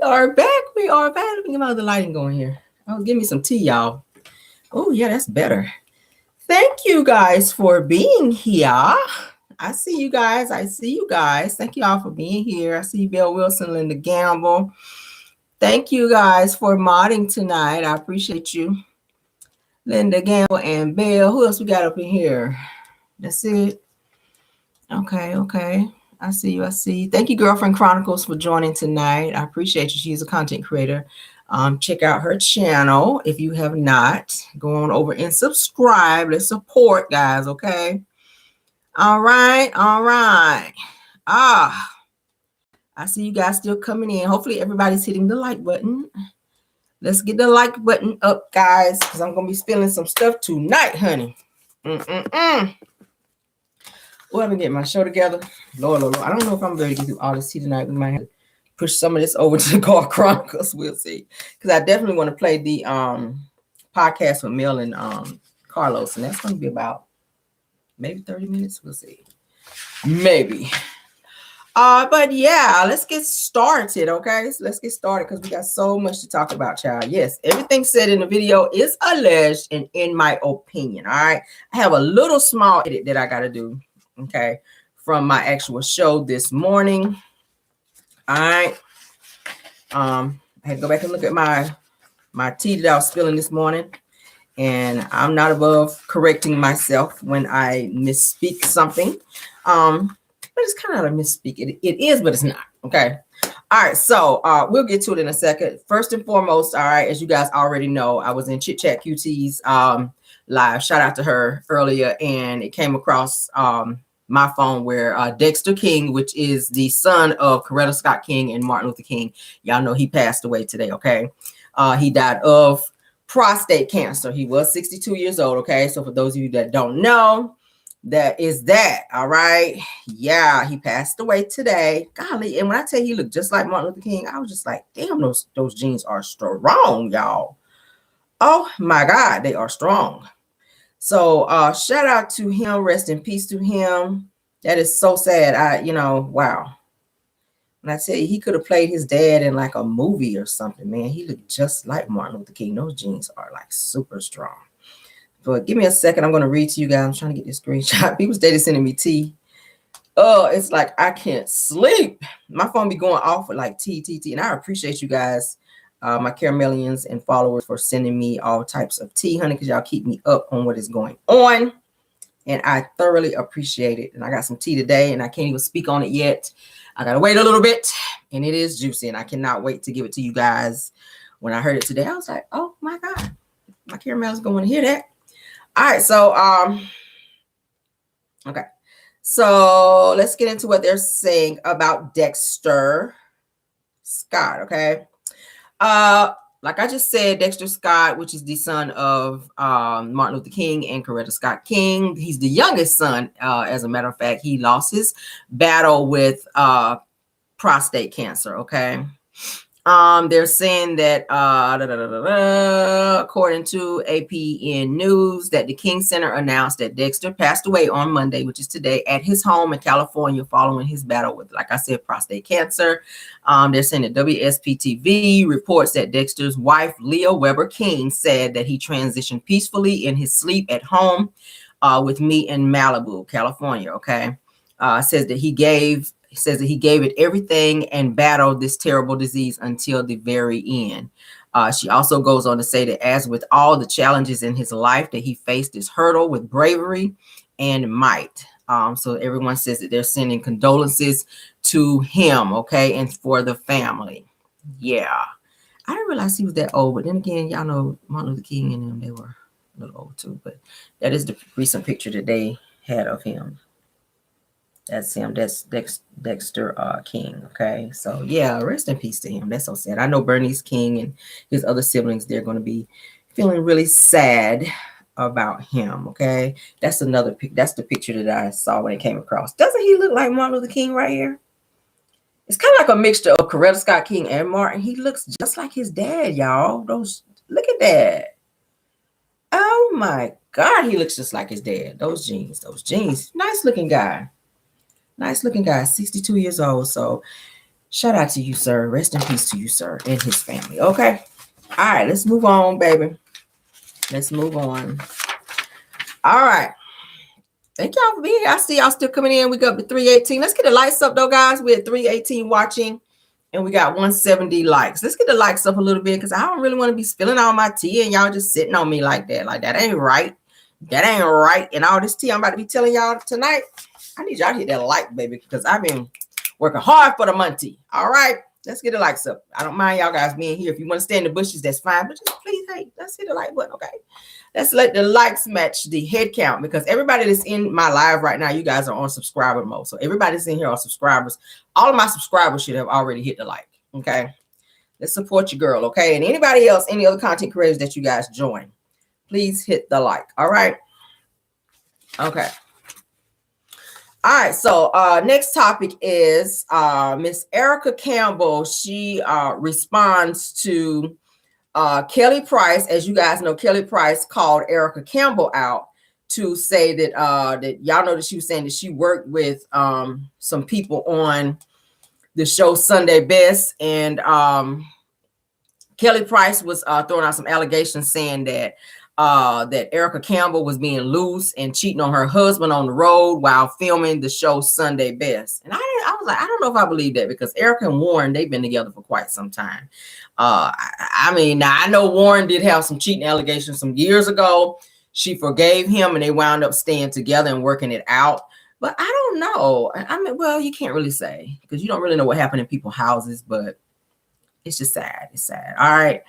are back. We are back. Let me get my other lighting going here. Oh, give me some tea, y'all. Oh, yeah, that's better. Thank you guys for being here. I see you guys. Thank you all for being here. I see Bill Wilson, Linda Gamble. Thank you guys for modding tonight. I appreciate you. Linda Gamble and Bill. Who else we got up in here? That's it. Okay. I see you. Thank you, Girlfriend Chronicles, for joining tonight. I appreciate you. She's a content creator. Check out her channel if you have not. Go on over and subscribe. Let's support, guys, okay? All right. I see you guys still coming in. Hopefully everybody's hitting the like button. Let's get the like button up, guys, because I'm going to be spilling some stuff tonight, honey. Well, let me get my show together. Lord. I don't know if I'm ready to do all this tea tonight. We might have to push some of this over to the Car Chronicles. We'll see. Because I definitely want to play the podcast with Mel and Carlos. And that's going to be about maybe 30 minutes. We'll see. Maybe. But yeah, let's get started, okay? So let's get started because we got so much to talk about, child. Yes, everything said in the video is alleged and in my opinion, all right? I have a little small edit that I got to do. Okay, from my actual show this morning. All right. I had to go back and look at my tea that I was spilling this morning. And I'm not above correcting myself when I misspeak something. But it's kind of a misspeak. It is, but it's not. Okay. All right. So we'll get to it in a second. First and foremost, all right, as you guys already know, I was in Chit Chat QT's live. Shout out to her earlier, and it came across my phone where Dexter King, which is the son of Coretta Scott King and Martin Luther King, y'all know he passed away today. Okay, he died of prostate cancer. He was 62 years old. Okay, so for those of you that don't know, that is that. All right, yeah, he passed away today. Golly, and when I tell you he looked just like Martin Luther King, I was just like, damn, those genes are strong, y'all. Oh my God, they are strong. So shout out to him. Rest in peace to him. That is so sad. Wow. When I tell you, he could have played his dad in like a movie or something, man. He looked just like Martin Luther King. Those genes are like super strong. But give me a second. I'm going to read to you guys. I'm trying to get this screenshot. People started sending me tea. Oh, it's like I can't sleep. My phone be going off with like tea. And I appreciate you guys. My caramelians and followers for sending me all types of tea, honey, because y'all keep me up on what is going on. And I thoroughly appreciate it. And I got some tea today, and I can't even speak on it yet. I got to wait a little bit, and it is juicy, and I cannot wait to give it to you guys. When I heard it today, I was like, oh, my God. My caramels going to hear that. All right, so, okay. So let's get into what they're saying about Dexter Scott, okay? Like I just said, Dexter Scott, which is the son of Martin Luther King and Coretta Scott King. He's the youngest son. As a matter of fact, he lost his battle with prostate cancer. Okay. They're saying that according to APN News, that the King Center announced that Dexter passed away on Monday, which is today, at his home in California following his battle with, like I said, prostate cancer. They're saying that WSPTV reports that Dexter's wife, Leah Weber King, said that he transitioned peacefully in his sleep at home with me in Malibu, California. Okay. Says that he gave it everything and battled this terrible disease until the very end. She also goes on to say that as with all the challenges in his life, that he faced this hurdle with bravery and might. So everyone says that they're sending condolences to him, okay, and for the family. Yeah. I didn't realize he was that old, but then again, y'all know Martin Luther King and them, they were a little old too, but that is the recent picture that they had of him. That's him. That's Dexter King. Okay. So yeah, rest in peace to him. That's so sad. I know Bernice King and his other siblings, they're going to be feeling really sad about him. Okay. That's the picture that I saw when it came across. Doesn't he look like Martin Luther King right here? It's kind of like a mixture of Coretta Scott King and Martin. He looks just like his dad, y'all. Look at that. Oh my God. He looks just like his dad. Those jeans. Nice looking guy. 62 years old. So Shout out to you, sir. Rest in peace to you, sir, and his family. Okay. All right, let's move on, baby. Let's move on. All right. Thank y'all for being here. I see y'all still coming in. We got up to 318. Let's get the lights up, though, guys. We're at 318 watching, and we got 170 likes. Let's get the likes up a little bit because I don't really want to be spilling all my tea and y'all just sitting on me like that. Like, that ain't right. That ain't right. And all this tea I'm about to be telling y'all tonight, I need y'all to hit that like, baby, because I've been working hard for the money. All right. Let's get the likes up. I don't mind y'all guys being here. If you want to stay in the bushes, that's fine. But just please, hey, let's hit the like button, okay? Let's let the likes match the head count because everybody that's in my live right now, you guys are on subscriber mode. So everybody's in here are subscribers. All of my subscribers should have already hit the like, okay? Let's support your girl, okay? And anybody else, any other content creators that you guys join, please hit the like, all right? Okay. All right, so next topic is Miss Erica Campbell. She responds to Kelly Price. As you guys know, Kelly Price called Erica Campbell out to say that that y'all know that she was saying that she worked with some people on the show Sunday Best, and Kelly Price was throwing out some allegations saying that that Erica Campbell was being loose and cheating on her husband on the road while filming the show Sunday Best. And I was like, I don't know if I believe that because Erica and Warren, they've been together for quite some time. I mean, now I know Warren did have some cheating allegations some years ago. She forgave him and they wound up staying together and working it out. But I don't know. I mean, well, you can't really say because you don't really know what happened in people's houses, but it's just sad. It's sad. All right.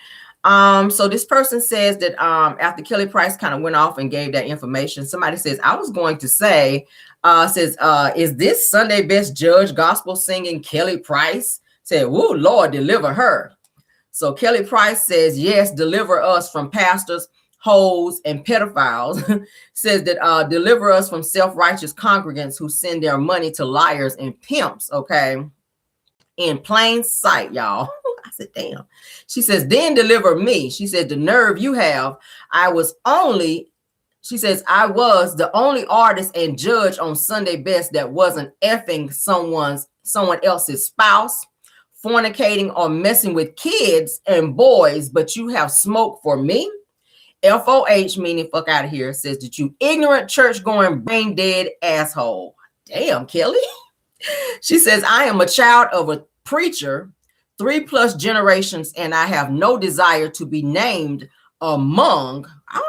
So this person says that after Kelly Price kind of went off and gave that information, somebody says, I was going to say, is this Sunday Best judge gospel singing Kelly Price? Said, woo, Lord, deliver her. So Kelly Price says, yes, deliver us from pastors, hoes, and pedophiles. Says that deliver us from self-righteous congregants who send their money to liars and pimps, okay? In plain sight, y'all. I said, damn. She says, then deliver me. She said, the nerve you have. I was the only artist and judge on Sunday Best that wasn't effing someone else's spouse, fornicating or messing with kids and boys, but you have smoke for me. FOH, meaning fuck out of here, says that you ignorant church-going brain dead asshole. Damn, Kelly. She says, I am a child of a preacher, 3+ generations, and I have no desire to be named among. I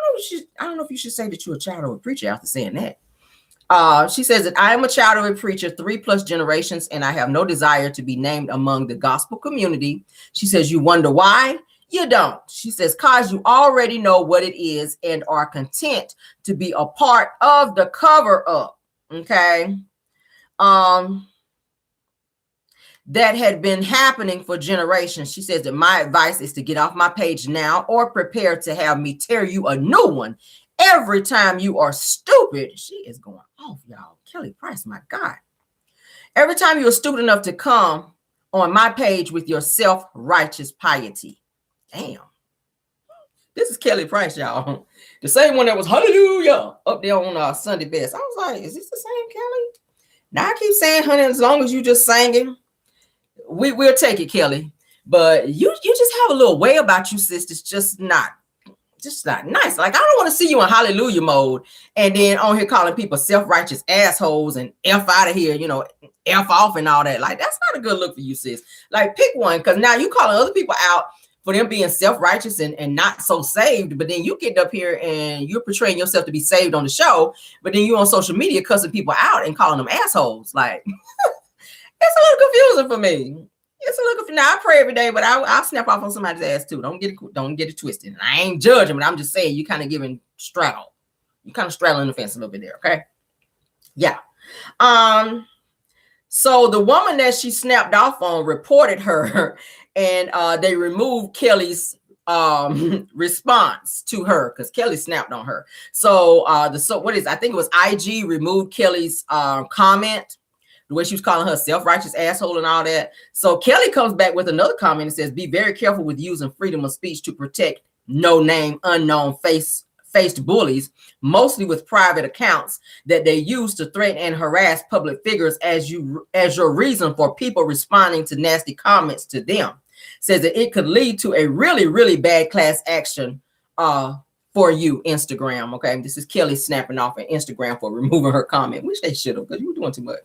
don't know if you should say that you're a child of a preacher after saying that. She says that I am a child of a preacher, 3+ generations, and I have no desire to be named among the gospel community. She says, you wonder why? You don't. She says, cause you already know what it is and are content to be a part of the cover up. Okay. That had been happening for generations. She says that my advice is to get off my page now or prepare to have me tear you a new one every time you are stupid. She is going off, y'all. Kelly Price, my God. Every time you are stupid enough to come on my page with your self-righteous piety. Damn. This is Kelly Price, y'all. The same one that was hallelujah up there on Sunday Best. I was like, is this the same Kelly? Now I keep saying, honey, as long as you just singing, we'll take it, Kelly. But you just have a little way about you, sis. It's just not nice. Like, I don't want to see you in hallelujah mode and then on here calling people self-righteous assholes and F out of here, you know, F off and all that. Like, that's not a good look for you, sis. Like, pick one, because now you calling other people out for them being self-righteous and not so saved, but then you get up here and you're portraying yourself to be saved on the show, but then you on social media cussing people out and calling them assholes. Like, it's a little confusing for me. It's a little. Now I pray every day, but I'll snap off on somebody's ass too. Don't get it twisted. And I ain't judging, but I'm just saying you kind of giving straddle. You kind of straddling the fence a little bit there, okay? Yeah. So the woman that she snapped off on reported her, and they removed Kelly's response to her because Kelly snapped on her. So I think it was IG removed Kelly's comment, the way she was calling her self-righteous asshole and all that. So Kelly comes back with another comment and says, be very careful with using freedom of speech to protect no name, unknown, faced bullies, mostly with private accounts that they use to threaten and harass public figures as your reason for people responding to nasty comments to them. Says that it could lead to a really, really bad class action for you, Instagram. Okay, this is Kelly snapping off at Instagram for removing her comment, which they should have, because you were doing too much.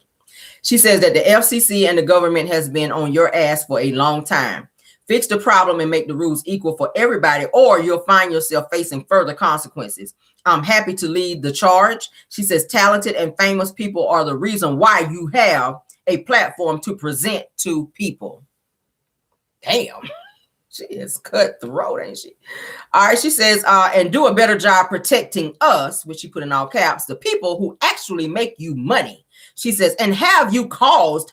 She says that the FCC and the government has been on your ass for a long time. Fix the problem and make the rules equal for everybody, or you'll find yourself facing further consequences. I'm happy to lead the charge. She says talented and famous people are the reason why you have a platform to present to people. Damn, she is cutthroat, ain't she? All right, she says, and do a better job protecting us, which she put in all caps, the people who actually make you money. She says, and have you caused,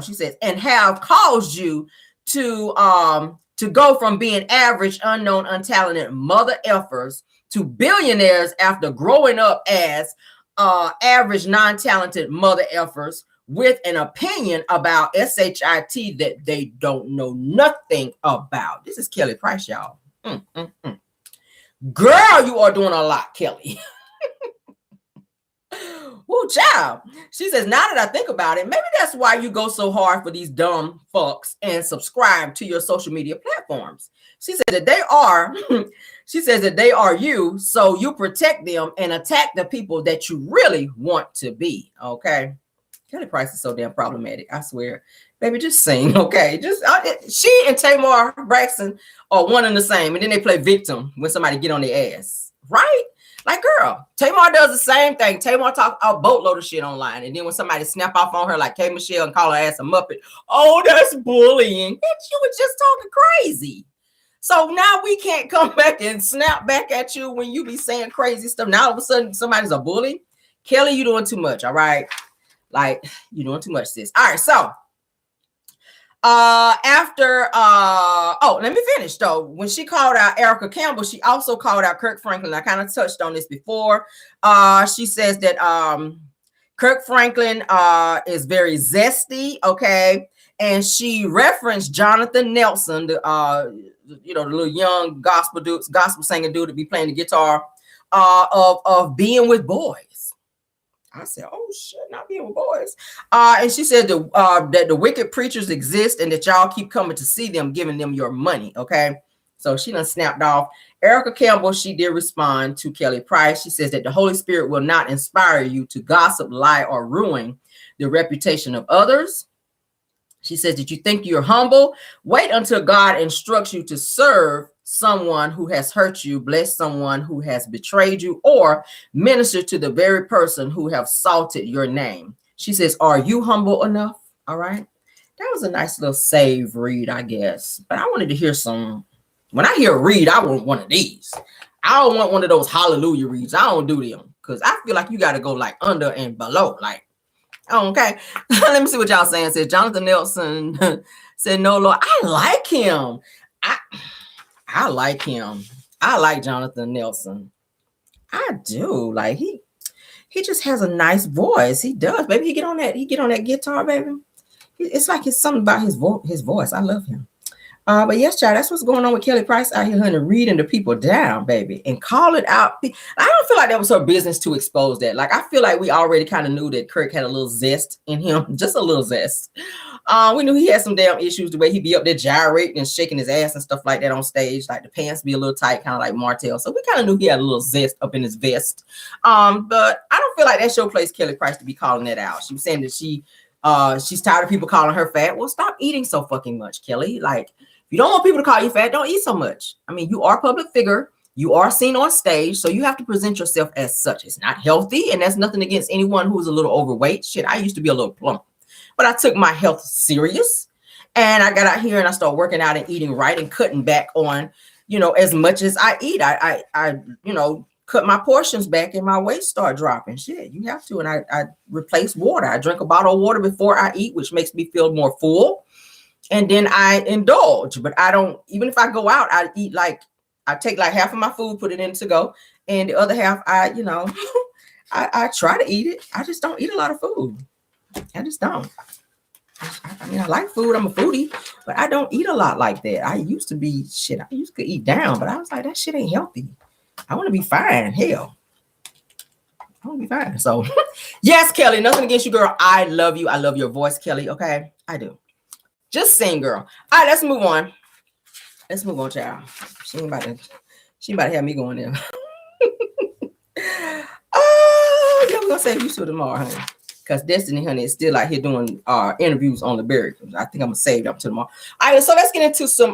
she says, and have caused you to go from being average, unknown, untalented mother effers to billionaires after growing up as average, non-talented mother effers with an opinion about SHIT that they don't know nothing about. This is Kelly Price, y'all. Girl, you are doing a lot, Kelly. Woo, child. She says, now that I think about it, maybe that's why you go so hard for these dumb fucks and subscribe to your social media platforms. She said that they are, you, so you protect them and attack the people that you really want to be. Okay. Kelly Price is so damn problematic. I swear. Baby, just sing, okay? She and Tamar Braxton are one and the same, and then they play victim when somebody get on their ass, right? Like, girl, Tamar does the same thing. Tamar talk a boatload of shit online, and then when somebody snap off on her like K. Michelle and call her ass a muppet, oh, that's bullying. Bitch, you were just talking crazy. So now we can't come back and snap back at you when you be saying crazy stuff. Now all of a sudden somebody's a bully. Kelly, you doing too much, all right? Like, you're doing too much, sis. All right, so let me finish though. When she called out Erica Campbell, she also called out Kirk Franklin. I kind of touched on this before. She says that Kirk Franklin is very zesty, okay, and she referenced Jonathan Nelson, the little young gospel singer dude to be playing the guitar, of being with boys. I said, oh shit, not being with boys. And she said that the wicked preachers exist and that y'all keep coming to see them, giving them your money. Okay. So she done snapped off. Erica Campbell, she did respond to Kelly Price. She says that the Holy Spirit will not inspire you to gossip, lie, or ruin the reputation of others. She says that you think you're humble. Wait until God instructs you to serve someone who has hurt you, bless someone who has betrayed you, or minister to the very person who have salted your name. She says, are you humble enough? All right. That was a nice little save read, I guess. But I wanted to hear some. When I hear read, I want one of these. I don't want one of those hallelujah reads. I don't do them because I feel like you got to go like under and below. Like, okay. Let me see what y'all saying. Said Jonathan Nelson said, no, Lord, I like him. I like him. I like Jonathan Nelson. I do. Like he just has a nice voice. He does, baby. He get on that guitar, baby. It's like it's something about his voice. I love him. But yes, child, that's what's going on with Kelly Price out here, honey, reading the people down, baby, and call it out. I don't feel like that was her business to expose that. Like, I feel like we already kind of knew that Kirk had a little zest in him, just a little zest. We knew he had some damn issues, the way he be up there gyrating and shaking his ass and stuff like that on stage, like the pants be a little tight, kind of like Martell. So we kind of knew he had a little zest up in his vest. But I don't feel like that show plays Kelly Price to be calling that out. She was saying that she's tired of people calling her fat. Well, stop eating so fucking much, Kelly. Like, if you don't want people to call you fat, don't eat so much. I mean, you are a public figure. You are seen on stage, so you have to present yourself as such. It's not healthy, and that's nothing against anyone who's a little overweight. Shit, I used to be a little plump, but I took my health serious, and I got out here and I started working out and eating right and cutting back on, as much as I eat. I cut my portions back and my weight started dropping. Shit, you have to. And I replace water. I drink a bottle of water before I eat, which makes me feel more full. And then I indulge, but I don't, even if I go out, I eat I take like half of my food, put it in to go. And the other half, I try to eat it. I just don't eat a lot of food. I just don't. I mean, I like food. I'm a foodie, but I don't eat a lot like that. I used to eat down, but I was like, that shit ain't healthy. I want to be fine. Hell, I want to be fine. So, yes, Kelly, nothing against you, girl. I love you. I love your voice, Kelly. Okay, I do. Just sing, girl. All right, let's move on. Let's move on, child. She about to have me going there. Oh, yeah, we're gonna save you till tomorrow, honey. Because Destiny, honey, is still out here doing interviews on the Berry. I think I'm gonna save them till tomorrow. All right, so let's get into some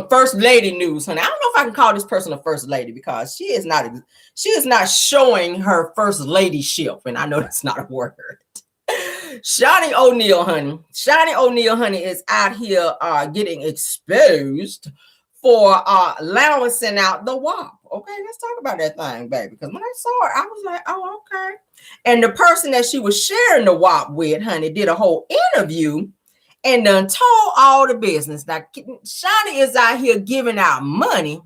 first lady news, honey. I don't know if I can call this person a first lady because she is not showing her first ladyship, and I know that's not a word. Shaunie O'Neal, honey. Shaunie O'Neal, honey, is out here getting exposed for allowancing out the WAP. Okay, let's talk about that thing, baby. Because when I saw her, I was like, oh, okay. And the person that she was sharing the WAP with, honey, did a whole interview and done told all the business. Now, Shaunie is out here giving out money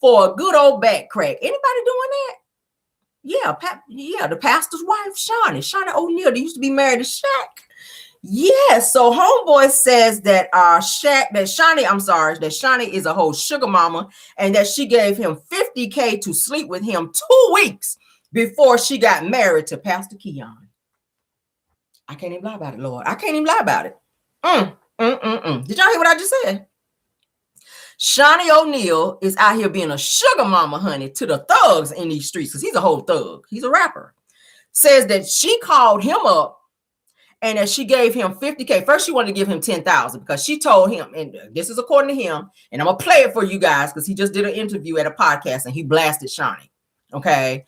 for a good old back crack. Anybody doing that? Yeah, the pastor's wife, Shaunie O'Neal, they used to be married to Shaq. Yeah, so homeboy says that Shaunie is a whole sugar mama and that she gave him $50K to sleep with him 2 weeks before she got married to Pastor Keon. I can't even lie about it, Lord. I can't even lie about it. Did y'all hear what I just said? Shaunie O'Neal is out here being a sugar mama, honey, to the thugs in these streets because he's a whole thug. He's a rapper. Says that she called him up and that she gave him $50K. First, she wanted to give him $10,000 because she told him, and this is according to him, and I'm going to play it for you guys because he just did an interview at a podcast and he blasted Shaunie. Okay.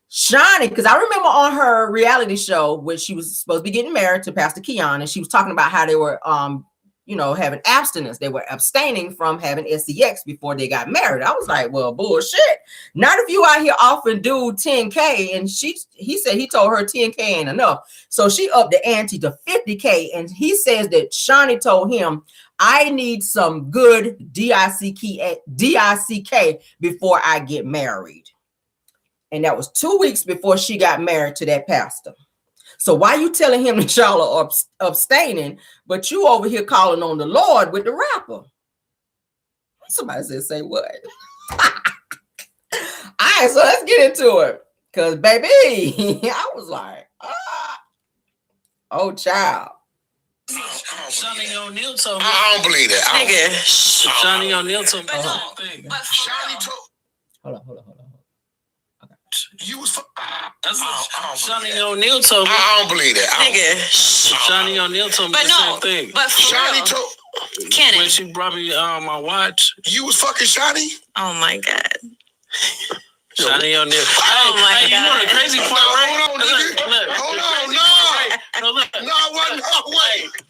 Shaunie, because I remember on her reality show when she was supposed to be getting married to Pastor Keon, and she was talking about how they were having abstinence. They were abstaining from having sex before they got married. I was like, well, bullshit. Not if you out here offering dude 10K. And he said he told her 10K ain't enough. So she upped the ante to 50K. And he says that Shaunie told him, I need some good DICK before I get married. And that was 2 weeks before she got married to that pastor. So why you telling him that y'all are abstaining, but you over here calling on the Lord with the rapper? Somebody said, say what? All right, so let's get into it. Because, baby, I was like, oh, child. Shaunie O'Neal told me. I don't believe that. Nigga, Shaunie O'Neal told me. Hold on. You was Shaunie O'Neal told me. I don't believe that. Nigga, Shaunie O'Neal told me the same thing. But Shaunie told Kenny, when she brought me my watch. you was fucking Shaunie? oh my God. Shaunie O'Neal. Oh my You know the crazy part, right? Hold on, nigga. Hold on,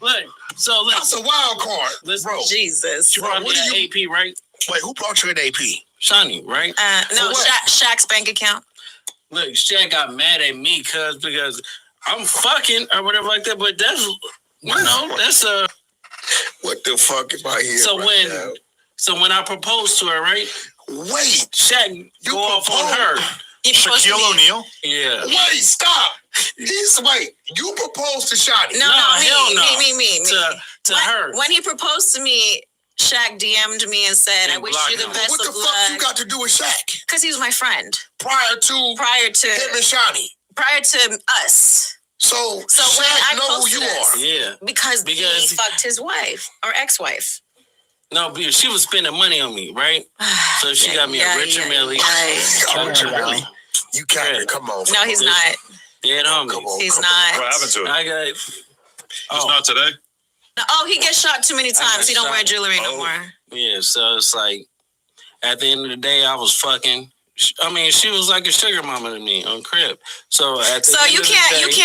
Look. So look. That's a wild card, Listen, bro. Jesus. She brought me an AP, right? Wait, who brought you an AP? Shaunie, right? No, what? Shaq's bank account. Look, Shaq got mad at me because I'm fucking or whatever like that. But that's that's a. What the fuck am I here? So when I proposed to her, right? Wait, Shaq go off on her. Shaquille O'Neal? Yeah. Wait, stop. You proposed to Shaunie? No, me. To her. When he proposed to me, Shaq DM'd me and said, I wish you the best What the of fuck luck. you got to do with Shaq? Because he was my friend. Prior to him and Shaunie. Prior to us. So when Shaq I know who posted you this, are. Yeah. Because he fucked his wife or ex-wife. No, because she was spending money on me, right? So she got me a Richard Millie. Richard Millie. You can't. Come on. No, he's not. Dead homie. He's not. What happened to it? I got. It's not today. Oh, he gets shot too many times. He don't wear jewelry no more. Yeah, so it's like at the end of the day, I was fucking. I mean, she was like a sugar mama to me on crib. So at the end you of can't. the day,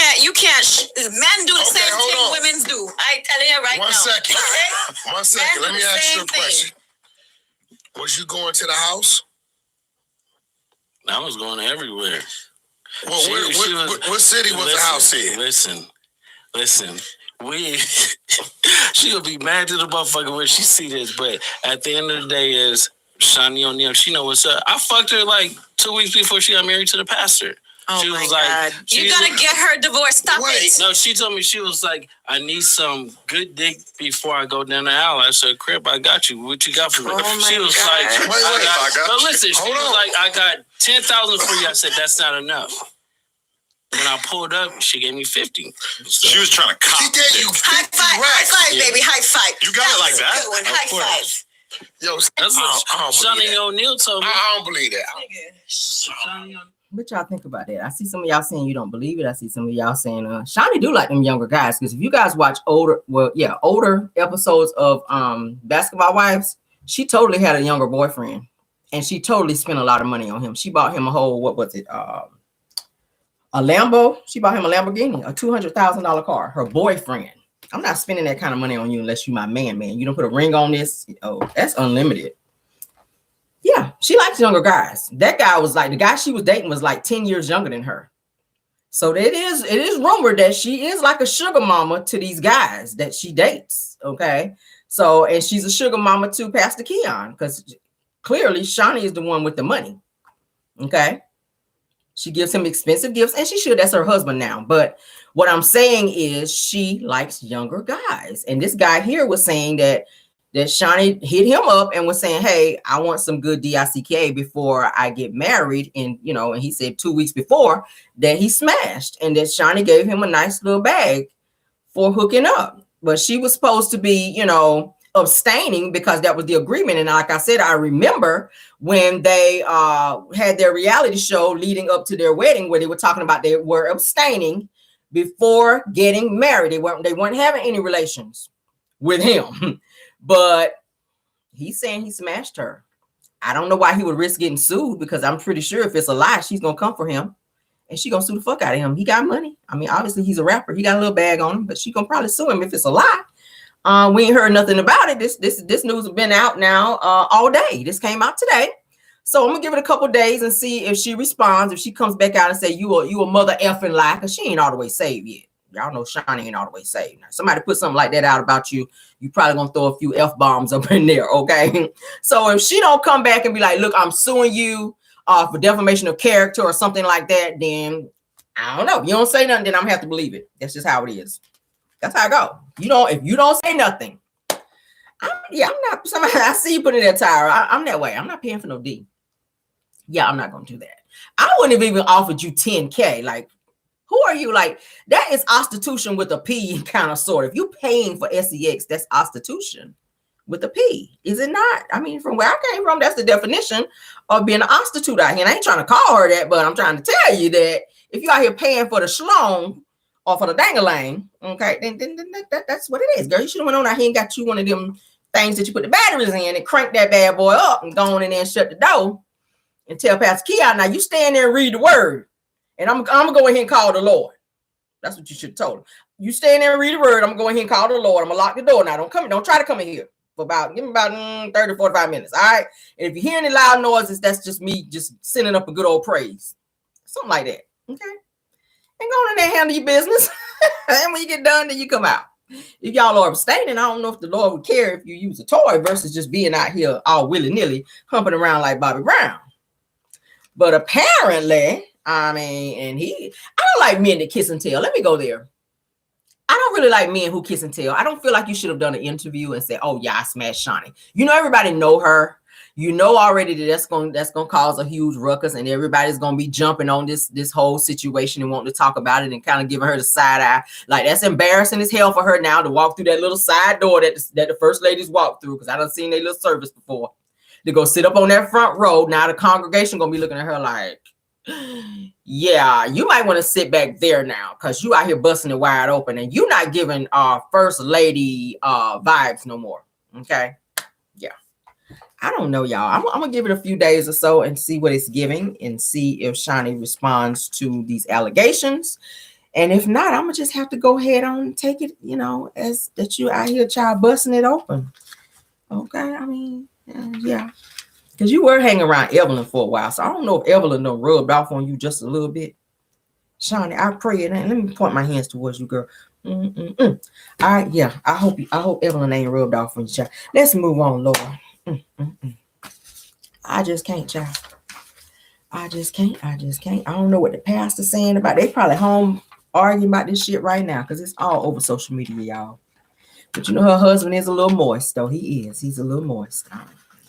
Men do the same thing women do. I tell you right now. One second. Men Let do me the ask you same a question. Was you going to the house? I was going everywhere. Well, what city was the house in? Listen. She'll be mad to the motherfucker when she see this, but at the end of the day is Shaunie O'Neal. She know what's up. I fucked her like 2 weeks before she got married to the pastor. Oh She my was like, God. You gotta get her divorced. Stop it. No, she told me, she was like, I need some good dick before I go down the aisle. I said, Crip, I got you. What you got for me? She was like, but listen, she was like, I got 10,000 for you. I said, that's not enough. When I pulled up, she gave me 50. So. She was trying to cop. She gave you 50 high five, baby, high five. You got it like that? Good one. High five. Yo, that's what Shaunie O'Neal told me. I don't believe that. What y'all think about that? I see some of y'all saying you don't believe it. I see some of y'all saying Shaunie do like them younger guys, because if you guys watch older episodes of Basketball Wives, she totally had a younger boyfriend, and she totally spent a lot of money on him. She bought him a whole, what was it, a Lambo. She bought him a Lamborghini, a $200,000 car. Her boyfriend. I'm not spending that kind of money on you unless you my man. You don't put a ring on this. Oh, that's unlimited. Yeah, she likes younger guys. That guy was like, the guy she was dating was like 10 years younger than her. So it is rumored that she is like a sugar mama to these guys that she dates. Okay. So, and she's a sugar mama to Pastor Keon, because clearly Shaunie is the one with the money. Okay. She gives him expensive gifts, and she should. That's her husband now. But what I'm saying is she likes younger guys. And this guy here was saying that Shaunie hit him up and was saying, hey, I want some good DICK before I get married. And, and he said 2 weeks before that he smashed, and that Shaunie gave him a nice little bag for hooking up. But she was supposed to be, abstaining, because that was the agreement. And like I said, I remember when they had their reality show leading up to their wedding, where they were talking about they were abstaining before getting married. They weren't having any relations with him. But he's saying he smashed her. I don't know why he would risk getting sued, because I'm pretty sure if it's a lie, she's going to come for him, and she's going to sue the fuck out of him. He got money. I mean, obviously he's a rapper. He got a little bag on him, but she's going to probably sue him if it's a lie. We ain't heard nothing about it. This news has been out now all day. This came out today. So I'm going to give it a couple days and see if she responds, if she comes back out and say, you a mother effing lie, because she ain't all the way saved yet. Y'all know Shaunie ain't all the way saved. Now, somebody put something like that out about you, you probably gonna throw a few F-bombs up in there, okay? So if she don't come back and be like, look, I'm suing you for defamation of character or something like that, then I don't know. If you don't say nothing, then I'm gonna have to believe it. That's just how it is. That's how I go. If you don't say nothing, I'm not somebody. I see you put in that tire. I'm that way. I'm not paying for no D. Yeah, I'm not gonna do that. I wouldn't have even offered you 10K. Like, who are you? Like, that is prostitution with a P, kind of sort of. If you paying for sex, that's prostitution with a P, is it not? I mean, from where I came from, that's the definition of being an prostitute out here. And I ain't trying to call her that, but I'm trying to tell you that if you're out here paying for the schlong or for the dangalang, okay, then that's what it is, girl. You should have went on out here and got you one of them things that you put the batteries in and crank that bad boy up and go on in there and shut the door and tell Pastor Keon, now you stand there and read the word. And I'm going to go ahead and call the Lord. That's what you should have told him. You stand there and read the word. I'm going to go ahead and call the Lord. I'm going to lock the door. Now, don't try to come in here for give me about 30, 45 minutes. All right. And if you hear any loud noises, that's just me just sending up a good old praise. Something like that. Okay. And go on in there and handle your business. And when you get done, then you come out. If y'all are abstaining, I don't know if the Lord would care if you use a toy versus just being out here all willy-nilly humping around like Bobby Brown. But apparently, I mean, I don't like men that kiss and tell. Let me go there. I don't really like men who kiss and tell. I don't feel like you should have done an interview and said, oh yeah, I smashed Shaunie. Everybody know her. Already that that's gonna cause a huge ruckus, and everybody's gonna be jumping on this whole situation and wanting to talk about it and kind of giving her the side eye. Like, that's embarrassing as hell for her now to walk through that little side door that the first ladies walk through, because I done seen their little service before. To go sit up on that front row. Now the congregation gonna be looking at her like, yeah, you might want to sit back there now, because you out here busting it wide open and you not giving first lady vibes no more. Okay. Yeah. I don't know, y'all. I'm gonna give it a few days or so and see what it's giving and see if Shaunie responds to these allegations. And if not, I'm gonna just have to go ahead on and take it, as that you out here child busting it open. Okay. I mean, yeah. Because you were hanging around Evelyn for a while. So I don't know if Evelyn done rubbed off on you just a little bit. Shaunie, I pray it. Let me point my hands towards you, girl. All right, yeah. I hope Evelyn ain't rubbed off on you, child. Let's move on, Lord. I just can't, child. I just can't. I don't know what the pastor's saying about it. They probably home arguing about this shit right now because it's all over social media, y'all. But you know her husband is a little moist, though. He is. He's a little moist.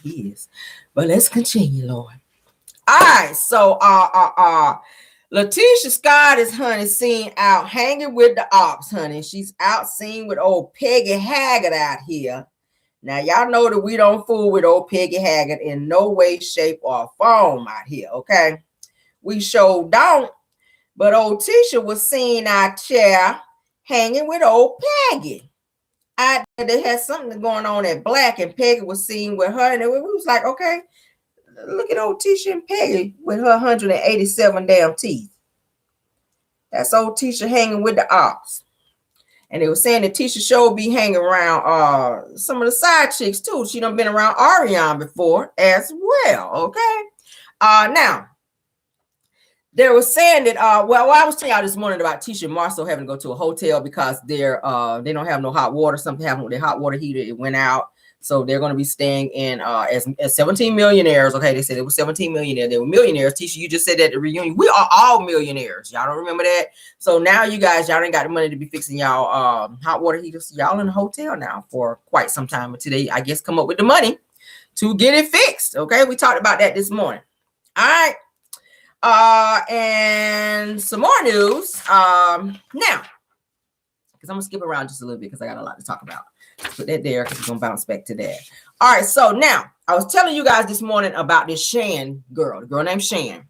He is. But let's continue, Lord. All right. So Letitia Scott is, honey, seen out hanging with the ops, honey. She's out seen with old Peggy Haggard out here. Now, y'all know that we don't fool with old Peggy Haggard in no way, shape, or form out here, okay? We sure don't. But old Tisha was seen out there hanging with old Peggy. They had something going on at Black, and Peggy was seen with her, and we was like, okay, look at old Tisha and Peggy with her 187 damn teeth. That's old Tisha hanging with the ops. And they were saying that Tisha show be hanging around some of the side chicks too. She done been around Arionne before as well. Okay. Now they were saying that I was telling y'all this morning about Tisha and Marcel having to go to a hotel because they don't have no hot water. Something happened with their hot water heater. It went out. So they're going to be staying in as 17 millionaires. Okay, they said it was 17 millionaires. They were millionaires. Tisha, you just said that at the reunion. We are all millionaires. Y'all don't remember that? So now you guys, y'all ain't got the money to be fixing y'all hot water heaters. Y'all in a hotel now for quite some time. Until they, I guess, come up with the money to get it fixed. Okay, we talked about that this morning. All right. And some more news. Now, because I'm going to skip around just a little bit because I got a lot to talk about. Put that there because we're going to bounce back to that. All right, so now, I was telling you guys this morning about this Shan girl, the girl named Shan.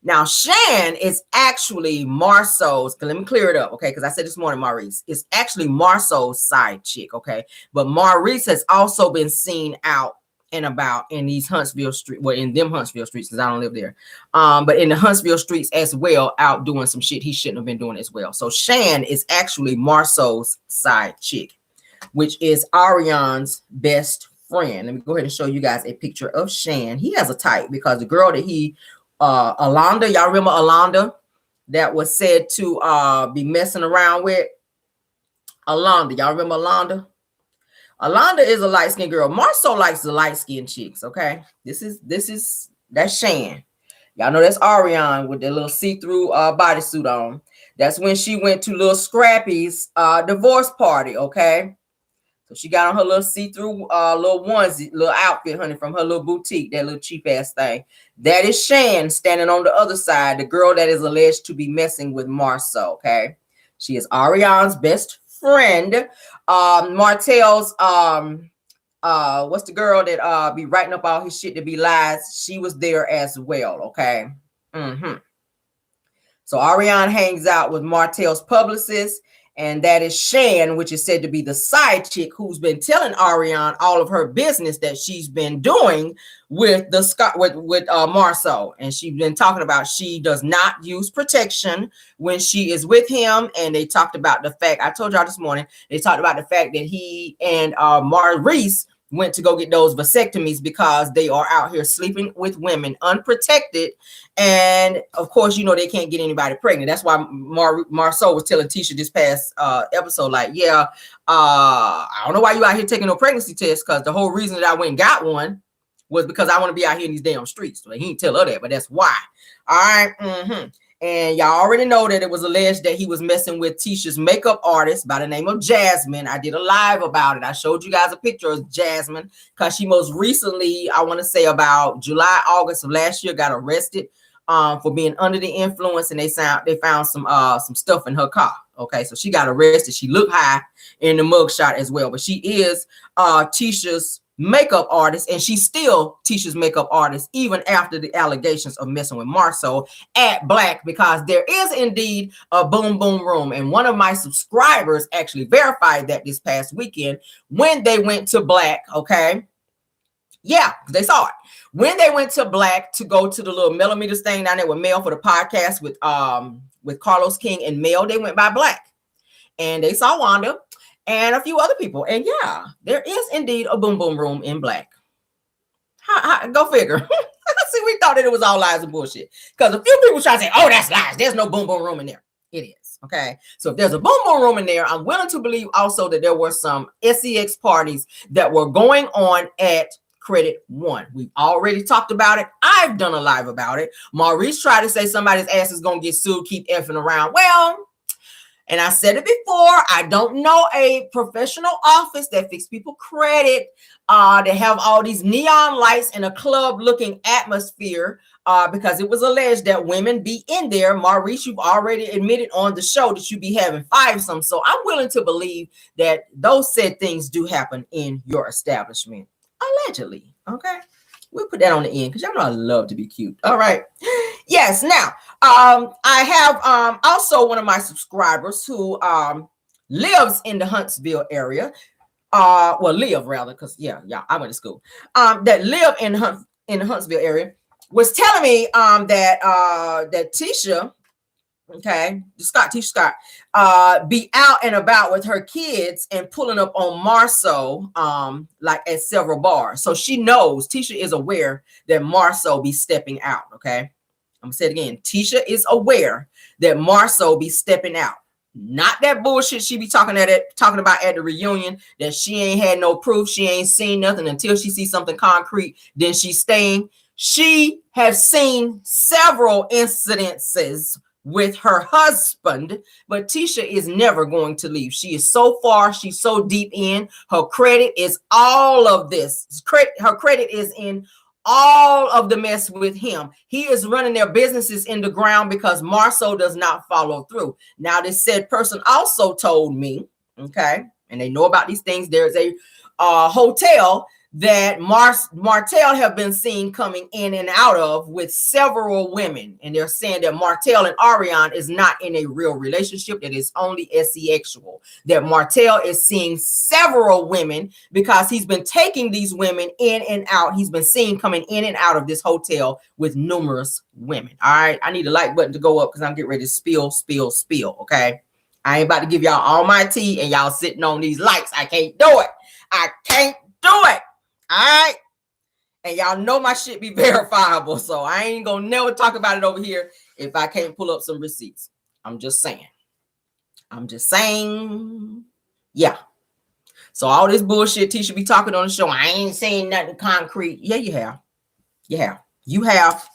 Now, Shan is actually Marceau's, let me clear it up, okay, because I said this morning, Maurice, it's actually Marceau's side chick, okay, but Maurice has also been seen out and about in these Huntsville streets, well, in them Huntsville streets, because I don't live there, but in the Huntsville streets as well, out doing some shit he shouldn't have been doing as well. So Shan is actually Marceau's side chick, which is Arionne's best friend. Let me go ahead and show you guys a picture of Shan. He has a type because the girl that he, Alonda, y'all remember Alonda, that was said to be messing around with? Alonda, y'all remember Alonda? Alonda is a light-skinned girl. Marceau likes the light-skinned chicks, okay? That's Shan. Y'all know that's Arionne with the little see-through bodysuit on. That's when she went to little Scrappy's divorce party, okay? So she got on her little see-through little onesie, little outfit, honey, from her little boutique, that little cheap-ass thing. That is Shan standing on the other side, the girl that is alleged to be messing with Marceau, okay? She is Arionne's best friend. Martell's, what's the girl that be writing up all his shit to be lies? She was there as well, okay? So Arionne hangs out with Martell's publicist, and that is Shan, which is said to be the side chick who's been telling Arionne all of her business that she's been doing with Marceau. And she's been talking about she does not use protection when she is with him. And they talked about the fact, I told y'all this morning, they talked about the fact that he and Maurice went to go get those vasectomies because they are out here sleeping with women unprotected. And of course, you know, they can't get anybody pregnant. That's why Marceau was telling Tisha this past episode, like, yeah, I don't know why you out here taking no pregnancy tests, because the whole reason that I went and got one was because I want to be out here in these damn streets. So he didn't tell her that, but that's why. All right. And y'all already know that it was alleged that he was messing with Tisha's makeup artist by the name of Jasmine. I did a live about it. I showed you guys a picture of Jasmine because she most recently, I want to say about July, August of last year, got arrested for being under the influence, and they found some stuff in her car. Okay, so she got arrested. She looked high in the mugshot as well, but she is Tisha's makeup artist, and she's still Tisha's makeup artist even after the allegations of messing with Marceau at Black, because there is indeed a boom boom room, and one of my subscribers actually verified that this past weekend when they went to Black. Okay, yeah, they saw it when they went to Black to go to the little millimeters thing down there with Mel for the podcast with Carlos King and Mel. They went by Black and they saw Wanda and a few other people. And yeah, there is indeed a boom boom room in Black. Go figure. See, we thought that it was all lies and bullshit, because a few people try to say, oh, that's lies. There's no boom boom room in there. It is. Okay. So if there's a boom boom room in there, I'm willing to believe also that there were some sex parties that were going on at credit one. We've already talked about it. I've done a live about it. Maurice tried to say somebody's ass is going to get sued, keep effing around. Well, and I said it before, I don't know a professional office that fix people credit. They have all these neon lights in a club looking atmosphere because it was alleged that women be in there. Maurice, you've already admitted on the show that you be having fivesomes. So I'm willing to believe that those said things do happen in your establishment. Allegedly. Okay. We'll put that on the end because y'all know I love to be cute. All right. Yes. Now, I have also one of my subscribers who lives in the Huntsville area. Live rather, because yeah, I went to school. That live in the Huntsville area was telling me that Tisha, okay, Tisha Scott, be out and about with her kids and pulling up on Marceau, like at several bars. So she knows, Tisha is aware that Marceau be stepping out. Okay, I'm gonna say it again. Tisha is aware that Marceau be stepping out. Not that bullshit she be talking about at the reunion, that she ain't had no proof, she ain't seen nothing until she sees something concrete, then she's staying. She has seen several incidences with her husband, but Tisha is never going to leave. She is so far, she's so deep in. Her credit is all of this. Her credit is in all of the mess with him. He is running their businesses in the ground because Marceau does not follow through. Now, this said person also told me, okay, and they know about these things. There's a hotel that Martell have been seen coming in and out of with several women. And they're saying that Martell and Arionne is not in a real relationship. It is only sexual. That Martell is seeing several women because he's been taking these women in and out. He's been seen coming in and out of this hotel with numerous women. All right. I need the like button to go up because I'm getting ready to spill. Okay. I ain't about to give y'all all my tea and y'all sitting on these likes. I can't do it. I can't do it. All right. And y'all know my shit be verifiable. So I ain't gonna never talk about it over here if I can't pull up some receipts. I'm just saying. Yeah. So all this bullshit Tisha be talking on the show, I ain't saying nothing concrete. Yeah, you have. You have.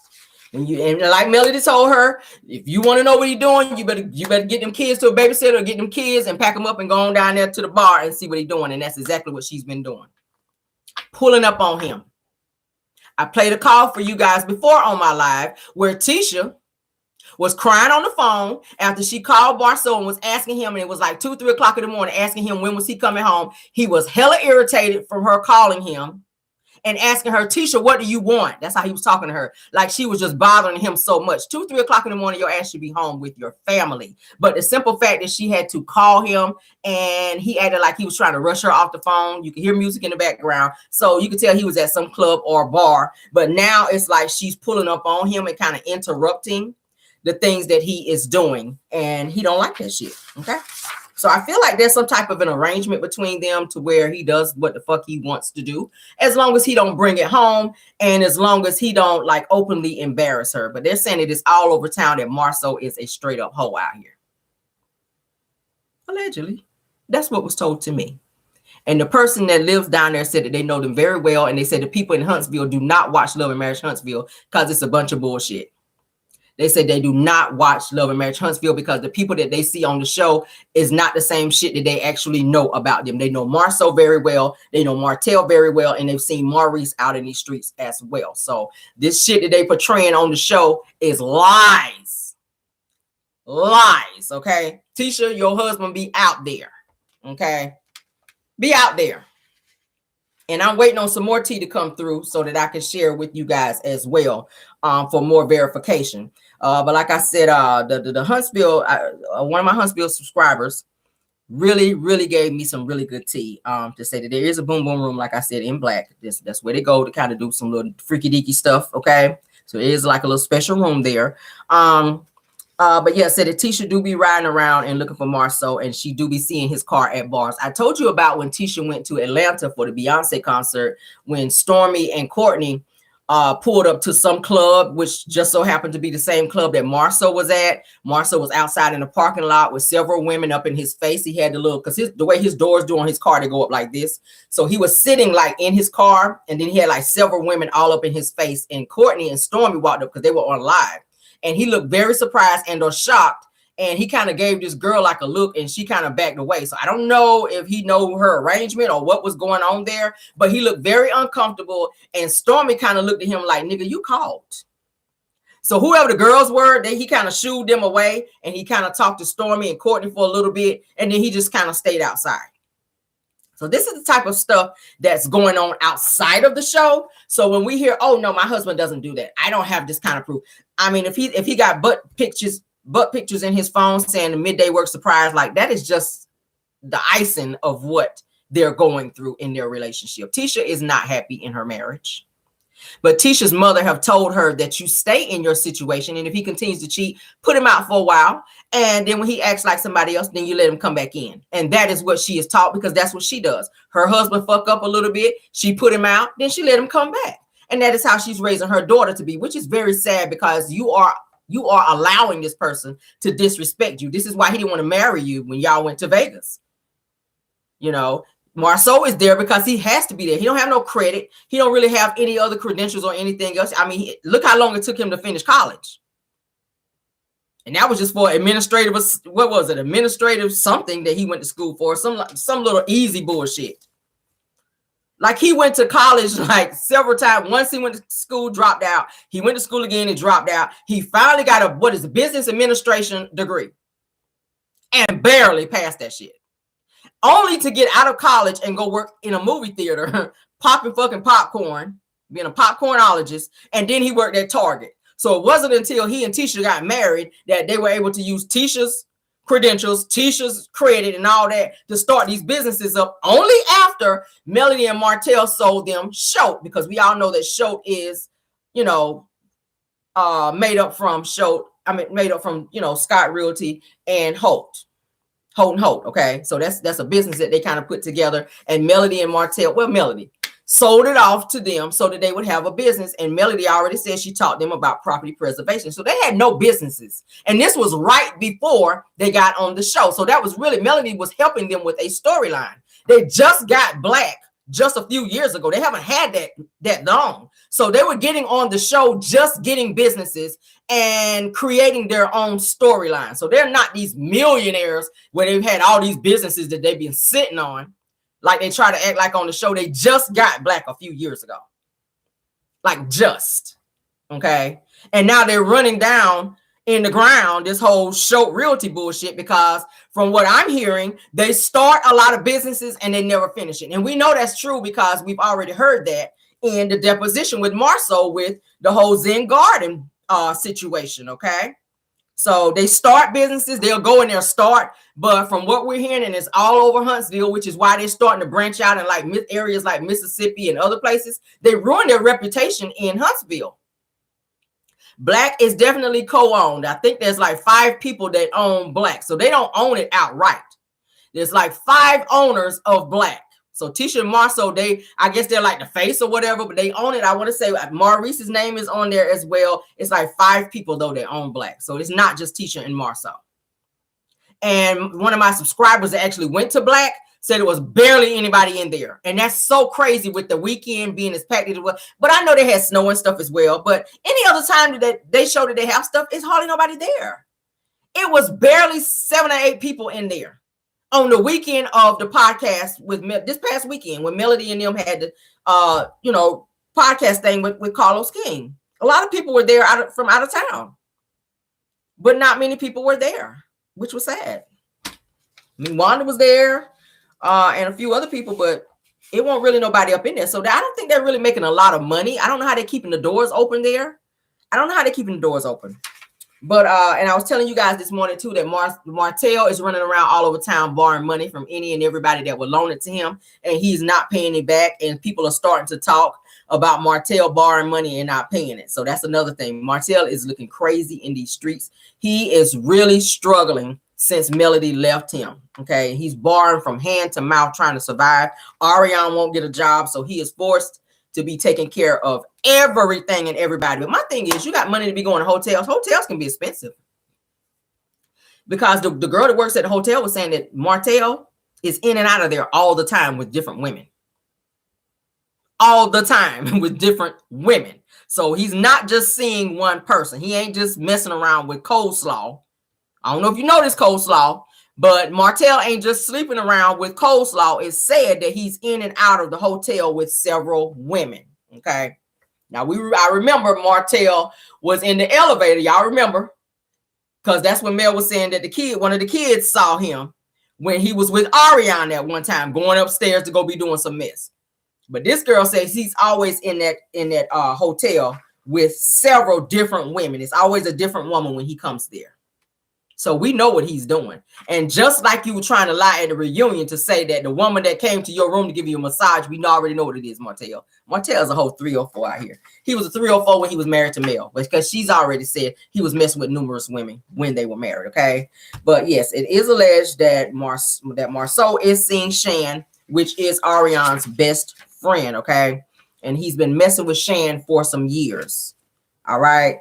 And like Melody told her, if you want to know what he's doing, you better get them kids to a babysitter or get them kids and pack them up and go on down there to the bar and see what he's doing. And that's exactly what she's been doing. Pulling up on him. I played a call for you guys before on my live where Tisha was crying on the phone after she called Marceau and was asking him, and it was like 2-3 o'clock in the morning, asking him when was he coming home. He was hella irritated from her calling him and asking her, Tisha, what do you want? That's how he was talking to her. Like she was just bothering him so much. 2-3 o'clock in the morning, your ass should be home with your family. But the simple fact that she had to call him and he acted like he was trying to rush her off the phone. You can hear music in the background. So you could tell he was at some club or bar. But now it's like she's pulling up on him and kind of interrupting the things that he is doing. And he don't like that shit. Okay. So I feel like there's some type of an arrangement between them to where he does what the fuck he wants to do, as long as he don't bring it home and as long as he don't like openly embarrass her. But they're saying it is all over town that Marceau is a straight up hoe out here. Allegedly. That's what was told to me. And the person that lives down there said that they know them very well. And they said the people in Huntsville do not watch Love and Marriage Huntsville because it's a bunch of bullshit. They said they do not watch Love and Marriage Huntsville because the people that they see on the show is not the same shit that they actually know about them. They know Marceau very well. They know Martell very well. And they've seen Maurice out in these streets as well. So this shit that they portraying on the show is lies. Lies, okay? Tisha, your husband be out there, okay? Be out there. And I'm waiting on some more tea to come through so that I can share with you guys as well for more verification. But like I said, the Huntsville, one of my Huntsville subscribers really gave me some really good tea to say that there is a boom boom room, like I said, in Black. That's where they go to kind of do some little freaky deaky stuff, okay? So it is like a little special room there. But yeah, said that Tisha do be riding around and looking for Marceau, and she do be seeing his car at bars. I told you about when Tisha went to Atlanta for the Beyonce concert when Stormy and Courtney pulled up to some club, which just so happened to be the same club that Marceau was at. Marceau was outside in the parking lot with several women up in his face. He had the little, because the way his doors do on his car, they go up like this. So he was sitting like in his car, and then he had like several women all up in his face. And Courtney and Stormy walked up because they were on live. And he looked very surprised and or shocked. And he kind of gave this girl like a look, and she kind of backed away. So I don't know if he know her arrangement or what was going on there, but he looked very uncomfortable. And Stormy kind of looked at him like, nigga, you called. So whoever the girls were, he kind of shooed them away, and he kind of talked to Stormy and Courtney for a little bit, and then he just kind of stayed outside. So this is the type of stuff that's going on outside of the show. So when we hear, oh no, my husband doesn't do that, I don't have this kind of proof. I mean, if he got butt pictures in his phone saying the midday work surprise, like that is just the icing of what they're going through in their relationship. Tisha is not happy in her marriage, but Tisha's mother have told her that you stay in your situation, and if he continues to cheat, put him out for a while, and then when he acts like somebody else, then you let him come back in. And that is what she is taught, because that's what she does. Her husband fuck up a little bit, she put him out, then she let him come back. And that is how she's raising her daughter to be, which is very sad, because you are allowing this person to disrespect you. This is why he didn't want to marry you when y'all went to Vegas. You know, Marceau is there because he has to be there. He don't have no credit. He don't really have any other credentials or anything else. I mean, look how long it took him to finish college. And that was just for administrative, what was it? Administrative something that he went to school for. Some little easy bullshit. Like he went to college like several times. Once he went to school, dropped out. He went to school again and dropped out. He finally got a business administration degree and barely passed that shit. Only to get out of college and go work in a movie theater, popping fucking popcorn, being a popcornologist, and then he worked at Target. So it wasn't until he and Tisha got married that they were able to use Tisha's credentials, Tisha's credit, and all that to start these businesses up. Only after Melody and Martell sold them Shoat, because we all know that Shoat is, you know, made up from Scott Realty and Holt and Holt. Okay, so that's a business that they kind of put together, and Melody and Martell, Melody sold it off to them so that they would have a business. And Melody already said she taught them about property preservation. So they had no businesses. And this was right before they got on the show. So that was really, Melody was helping them with a storyline. They just got Black just a few years ago. They haven't had that long. So they were getting on the show, just getting businesses and creating their own storyline. So they're not these millionaires where they've had all these businesses that they've been sitting on. Like they try to act like on the show. They just got Black a few years ago. Like just. Okay. And now they're running down in the ground this whole Shoat Realty bullshit, because from what I'm hearing, they start a lot of businesses and they never finish it. And we know that's true because we've already heard that in the deposition with Marceau with the whole Zen Garden situation. Okay. So they start businesses, they'll go in there start, but from what we're hearing, and it's all over Huntsville, which is why they're starting to branch out in like areas like Mississippi and other places. They ruin their reputation in Huntsville. Black is definitely co-owned. I think there's like 5 people that own Black, so they don't own it outright. There's like 5 owners of Black. So Tisha and Marceau, I guess they're like the face or whatever, but they own it. I want to say Maurice's name is on there as well. It's like 5 people though that own Black. So it's not just Tisha and Marceau. And one of my subscribers that actually went to Black said it was barely anybody in there. And that's so crazy with the weekend being as packed as well. But I know they had snow and stuff as well. But any other time that they show that they have stuff, it's hardly nobody there. It was barely 7 or 8 people in there. On the weekend of the podcast with this past weekend, when Melody and them had the podcast thing with Carlos King, a lot of people were there from out of town, but not many people were there, which was sad. I mean, Wanda was there and a few other people, but it wasn't really nobody up in there. So I don't think they're really making a lot of money. I don't know how they're keeping the doors open there. But and I was telling you guys this morning too that Martell is running around all over town borrowing money from any and everybody that would loan it to him, and he's not paying it back. And people are starting to talk about Martell borrowing money and not paying it. So that's another thing. Martell is looking crazy in these streets. He is really struggling since Melody left him. Okay, he's borrowing from hand to mouth trying to survive. Arionne won't get a job, so he is forced to be taking care of everything and everybody. But my thing is, you got money to be going to hotels. Hotels can be expensive. Because the girl that works at the hotel was saying that Martell is in and out of there all the time with different women. All the time with different women. So he's not just seeing one person. He ain't just messing around with coleslaw. I don't know if you know this coleslaw, but Martell ain't just sleeping around with coleslaw. It's said that he's in and out of the hotel with several women. Okay. Now I remember Martell was in the elevator. Y'all remember? Because that's when Mel was saying that one of the kids saw him when he was with Arionne at one time, going upstairs to go be doing some mess. But this girl says he's always in that hotel with several different women. It's always a different woman when he comes there. So we know what he's doing. And just like you were trying to lie at the reunion to say that the woman that came to your room to give you a massage, we already know what it is, Martell. Martell's a whole 304 out here. He was a 304 when he was married to Mel, because she's already said he was messing with numerous women when they were married, okay? But yes, it is alleged that Marceau is seeing Shan, which is Arionne's best friend, okay? And he's been messing with Shan for some years, all right?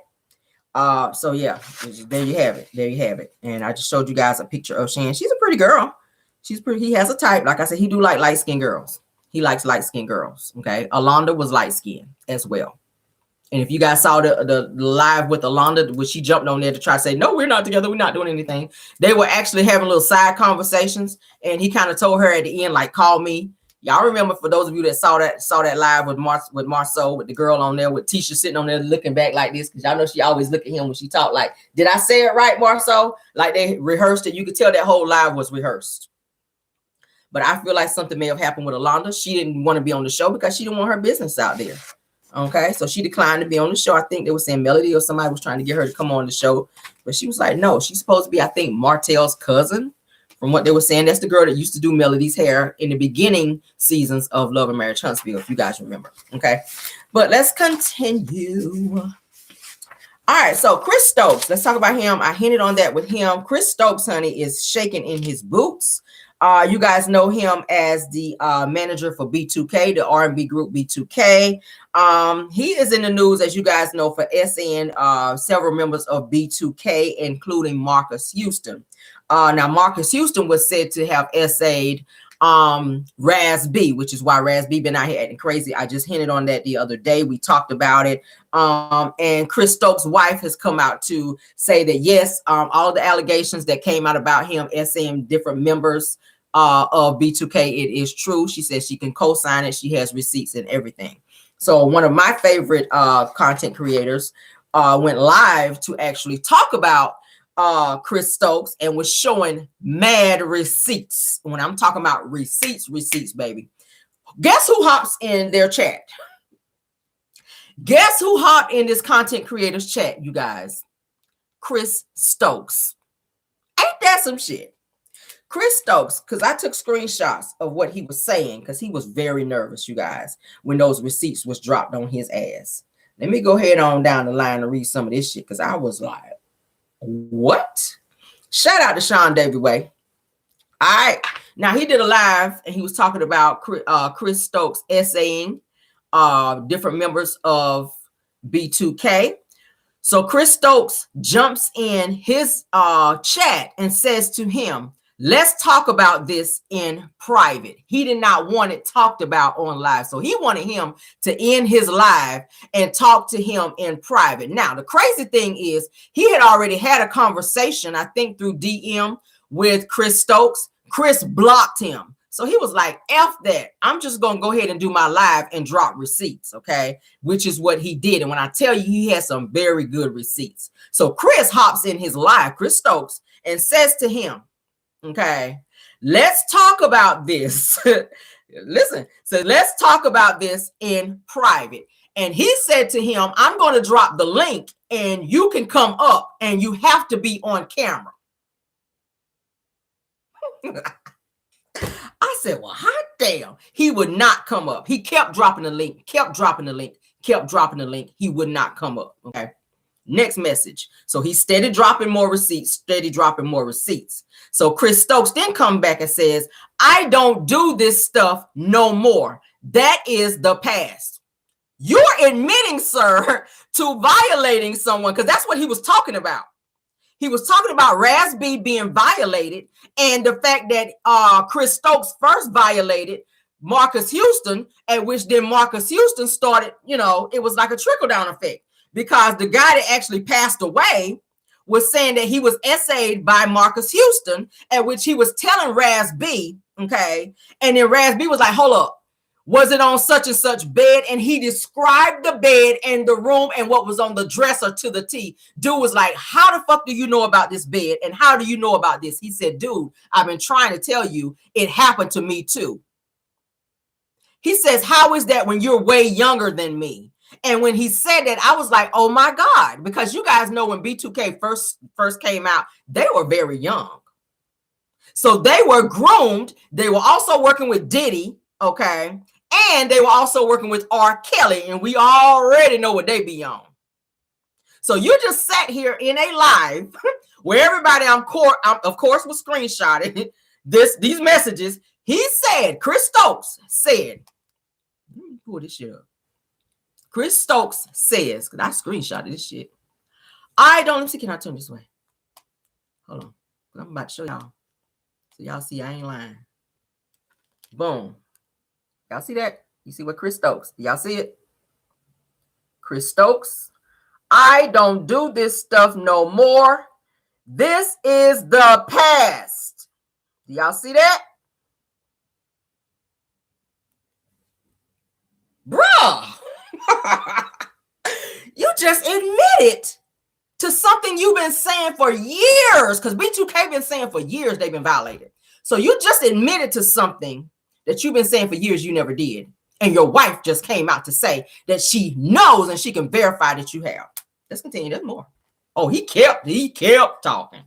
So yeah, there you have it. And I just showed you guys a picture of Shan. She's a pretty girl. He has a type. Like I said, he do like light-skinned girls. He likes light-skinned girls. Okay. Alonda was light-skinned as well. And if you guys saw the live with Alonda, when she jumped on there to try to say, no, we're not together, we're not doing anything, they were actually having little side conversations. And he kind of told her at the end, like, call me. Y'all remember, for those of you that saw that live with Marceau, with the girl on there, with Tisha sitting on there looking back like this, because y'all know she always look at him when she talked. Like, did I say it right, Marceau? Like, they rehearsed it. You could tell that whole live was rehearsed. But I feel like something may have happened with Alonda. She didn't want to be on the show because she didn't want her business out there. Okay, so she declined to be on the show. I think they were saying Melody or somebody was trying to get her to come on the show, but she was like, no, she's supposed to be, I think, Martell's cousin. From what they were saying, that's the girl that used to do Melody's hair in the beginning seasons of Love and Marriage Huntsville, if you guys remember. Okay, but let's continue. All right, so Chris Stokes, let's talk about him. I hinted on that with him. Chris Stokes, honey, is shaking in his boots. You guys know him as the manager for B2K, the R&B group B2K. He is in the news, as you guys know, for SN several members of B2K, including Marcus Houston. Now, Marcus Houston was said to have essayed Raz B, which is why Raz B been out here acting crazy. I just hinted on that the other day. We talked about it. And Chris Stokes' wife has come out to say that, yes, all the allegations that came out about him essaying different members of B2K, it is true. She says she can co-sign it. She has receipts and everything. So one of my favorite content creators went live to actually talk about Chris Stokes and was showing mad receipts. When I'm talking about receipts, baby. Guess who hops in their chat? Guess who hopped in this content creators chat, you guys? Chris Stokes. Ain't that some shit? Chris Stokes, because I took screenshots of what he was saying, because he was very nervous, you guys, when those receipts was dropped on his ass. Let me go ahead on down the line and read some of this shit, because I was like, what? Shout out to Sean Davy Way. All right. Now, he did a live, and he was talking about Chris Stokes essaying different members of B2K. So Chris Stokes jumps in his chat and says to him, let's talk about this in private. He did not want it talked about on live. So he wanted him to end his live and talk to him in private. Now, the crazy thing is he had already had a conversation, I think through DM with Chris Stokes. Chris blocked him. So he was like, F that. I'm just going to go ahead and do my live and drop receipts, okay? Which is what he did. And when I tell you, he has some very good receipts. So Chris hops in his live, Chris Stokes, and says to him, okay, let's talk about this. Listen, so let's talk about this in private. And he said to him, I'm going to drop the link and you can come up and you have to be on camera. I said, well, hot damn. He would not come up. He kept dropping the link, kept dropping the link, kept dropping the link. He would not come up. Okay. Next message. So he steady dropping more receipts, steady dropping more receipts. So Chris Stokes then come back and says, I don't do this stuff no more. That is the past. You're admitting, sir, to violating someone, because that's what he was talking about. He was talking about Raz B being violated and the fact that Chris Stokes first violated Marcus Houston, at which then Marcus Houston started, it was like a trickle-down effect, because the guy that actually passed away was saying that he was essayed by Marcus Houston, at which he was telling Raz B, okay? And then Raz B was like, hold up. Was it on such and such bed? And he described the bed and the room and what was on the dresser to the T. Dude was like, how the fuck do you know about this bed? And how do you know about this? He said, dude, I've been trying to tell you, it happened to me too. He says, how is that when you're way younger than me? And when he said that, I was like, oh my God, because you guys know when B2K first came out, they were very young. So they were groomed. They were also working with Diddy, okay? And they were also working with R. Kelly, and we already know what they be on. So you just sat here in a live where everybody, of course, was screenshotting these messages. He said, Chris Stokes said, let me pull this shit up. Chris Stokes says, because I screenshotted this shit. Let me see, can I turn this way? Hold on. I'm about to show y'all. So y'all see I ain't lying. Boom. Y'all see that? You see what Chris Stokes? Y'all see it? Chris Stokes. I don't do this stuff no more. This is the past. Do y'all see that? Bruh. You just admitted to something you've been saying for years, because B2K been saying for years they've been violated. So you just admitted to something that you've been saying for years you never did. And your wife just came out to say that she knows and she can verify that you have. Let's continue. There's more. Oh, he kept talking.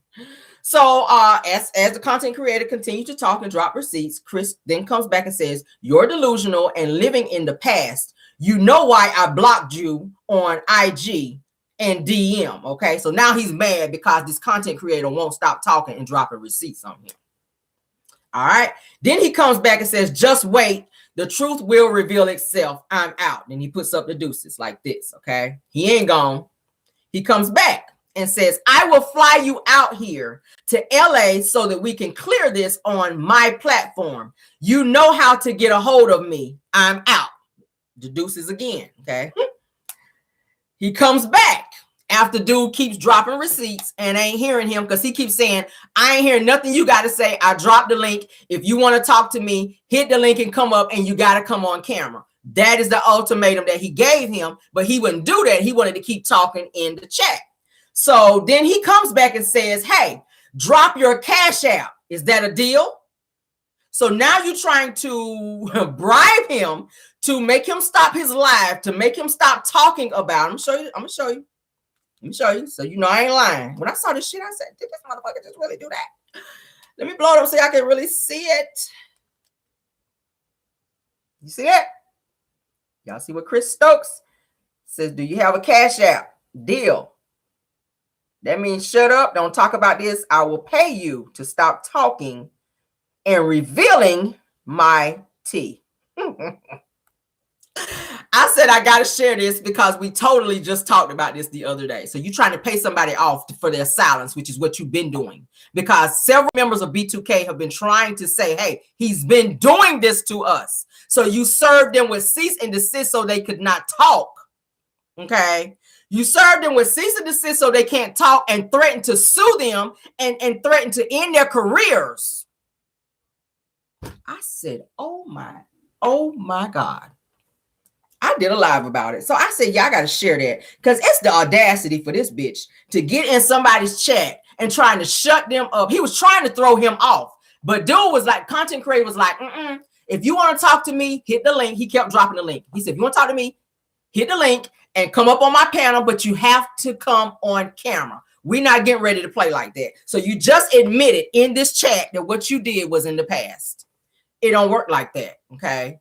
So as the content creator continued to talk and drop receipts, Chris then comes back and says, you're delusional and living in the past. You know why I blocked you on IG and DM, okay? So now he's mad because this content creator won't stop talking and dropping receipts on him. All right. Then he comes back and says, just wait. The truth will reveal itself. I'm out. And he puts up the deuces like this, okay? He ain't gone. He comes back and says, I will fly you out here to LA so that we can clear this on my platform. You know how to get a hold of me. I'm out. The deuces again, okay? He comes back after dude keeps dropping receipts and ain't hearing him, because he keeps saying, I ain't hearing nothing you got to say. I dropped the link. If you want to talk to me, hit the link and come up, and you got to come on camera. That is the ultimatum that he gave him, but he wouldn't do that. He wanted to keep talking in the chat. So then he comes back and says, hey, drop your Cashapp. Is that a deal? So now you're trying to bribe him to make him stop his live, to make him stop talking about him. I'm going to show you. Let me show you. So you know I ain't lying. When I saw this shit, I said, did this motherfucker just really do that? Let me blow it up so y'all can really see it. You see that? Y'all see what Chris Stokes says? Do you have a Cashapp? Deal. That means shut up. Don't talk about this. I will pay you to stop talking and revealing my tea. I said I got to share this because we totally just talked about this the other day. So you're trying to pay somebody off for their silence, which is what you've been doing, because several members of B2K have been trying to say, hey, he's been doing this to us. So you served them with cease and desist so they could not talk. Okay. You served them with cease and desist so they can't talk, and threatened to sue them and threatened to end their careers. I said, oh my God. I did a live about it. So I said, y'all got to share that, because it's the audacity for this bitch to get in somebody's chat and trying to shut them up. He was trying to throw him off, but dude was like, content creator was like, if you want to talk to me, hit the link. He kept dropping the link. He said, if you want to talk to me, hit the link and come up on my panel, but you have to come on camera. We're not getting ready to play like that. So you just admitted in this chat that what you did was in the past. It don't work like that, okay?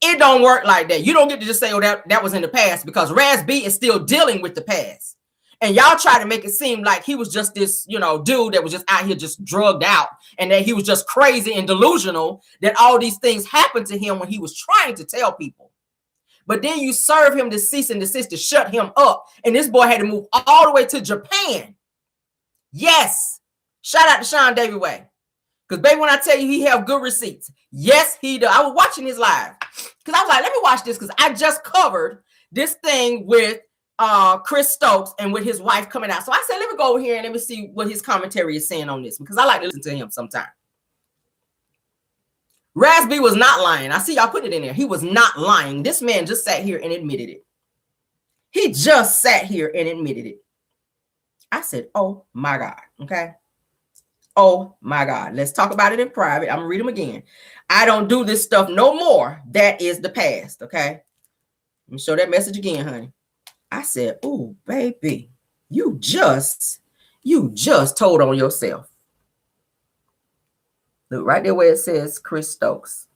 It don't work like that. You don't get to just say, oh, that was in the past, because Raz B is still dealing with the past. And y'all try to make it seem like he was just this, dude that was just out here just drugged out, and that he was just crazy and delusional, that all these things happened to him when he was trying to tell people. but then you serve him the cease and desist to shut him up. And this boy had to move all the way to Japan. Yes. Shout out to Sean David Way. Because, baby, when I tell you he have good receipts, yes, he does. I was watching his live because I was like, let me watch this because I just covered this thing with Chris Stokes and with his wife coming out. So I said, let me go over here and let me see what his commentary is saying on this because I like to listen to him sometimes. Raspy was not lying. I see y'all put it in there. He was not lying. This man just sat here and admitted it. He just sat here and admitted it. I said, oh, my God. Okay. Oh my God. Let's talk about it in private. I'm gonna read them again. I don't do this stuff no more. That is the past. Okay. Let me show that message again, honey. I said, oh, baby, you just told on yourself. Look right there where it says Chris Stokes.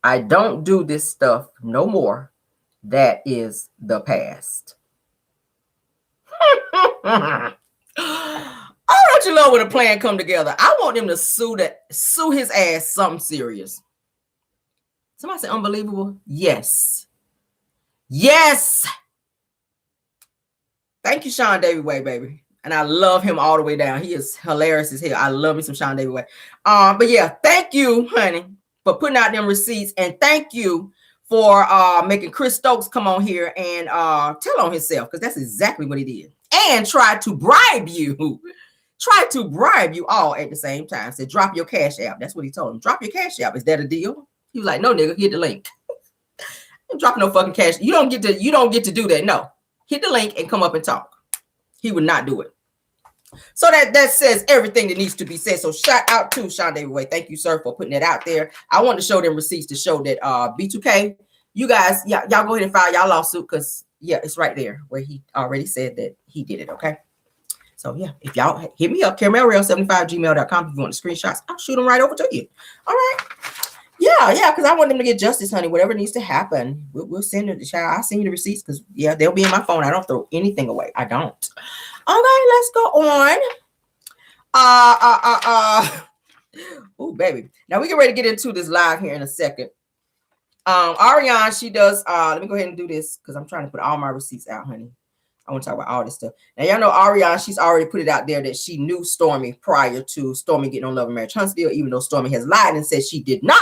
I don't do this stuff no more. That is the past. Oh, don't you love when a plan come together? I want them to sue his ass something serious. Somebody said unbelievable. Yes. Yes. Thank you, Sean David Way, baby. And I love him all the way down. He is hilarious as hell. I love me some Sean David Way. But yeah, thank you, honey, for putting out them receipts. And thank you for making Chris Stokes come on here and tell on himself, because that's exactly what he did. And try to bribe you. Try to bribe you all at the same time. Said, drop your Cash App. That's what he told him. Drop your Cash App. Is that a deal? He was like, no, nigga, hit the link. I'm dropping no fucking cash. You don't get to do that. No. Hit the link and come up and talk. He would not do it. So that says everything that needs to be said. So shout out to Sean David Way. Thank you, sir, for putting that out there. I want to show them receipts to show that B2K, you guys, y'all go ahead and file y'all lawsuit because, yeah, it's right there where he already said that he did it, okay? So, yeah, if y'all hit me up, CaramelReal75gmail.com if you want the screenshots. I'll shoot them right over to you. All right. Yeah, because I want them to get justice, honey. Whatever needs to happen, we'll send it to child. I'll send you the receipts because, yeah, they'll be in my phone. I don't throw anything away. I don't. Okay, let's go on. Oh, baby. Now, we get ready to get into this live here in a second. Arionne, she does, let me go ahead and do this because I'm trying to put all my receipts out, honey. I want to talk about all this stuff. Now, y'all know Arionne, she's already put it out there that she knew Stormy prior to Stormy getting on Love and Marriage Huntsville, even though Stormy has lied and said she did not.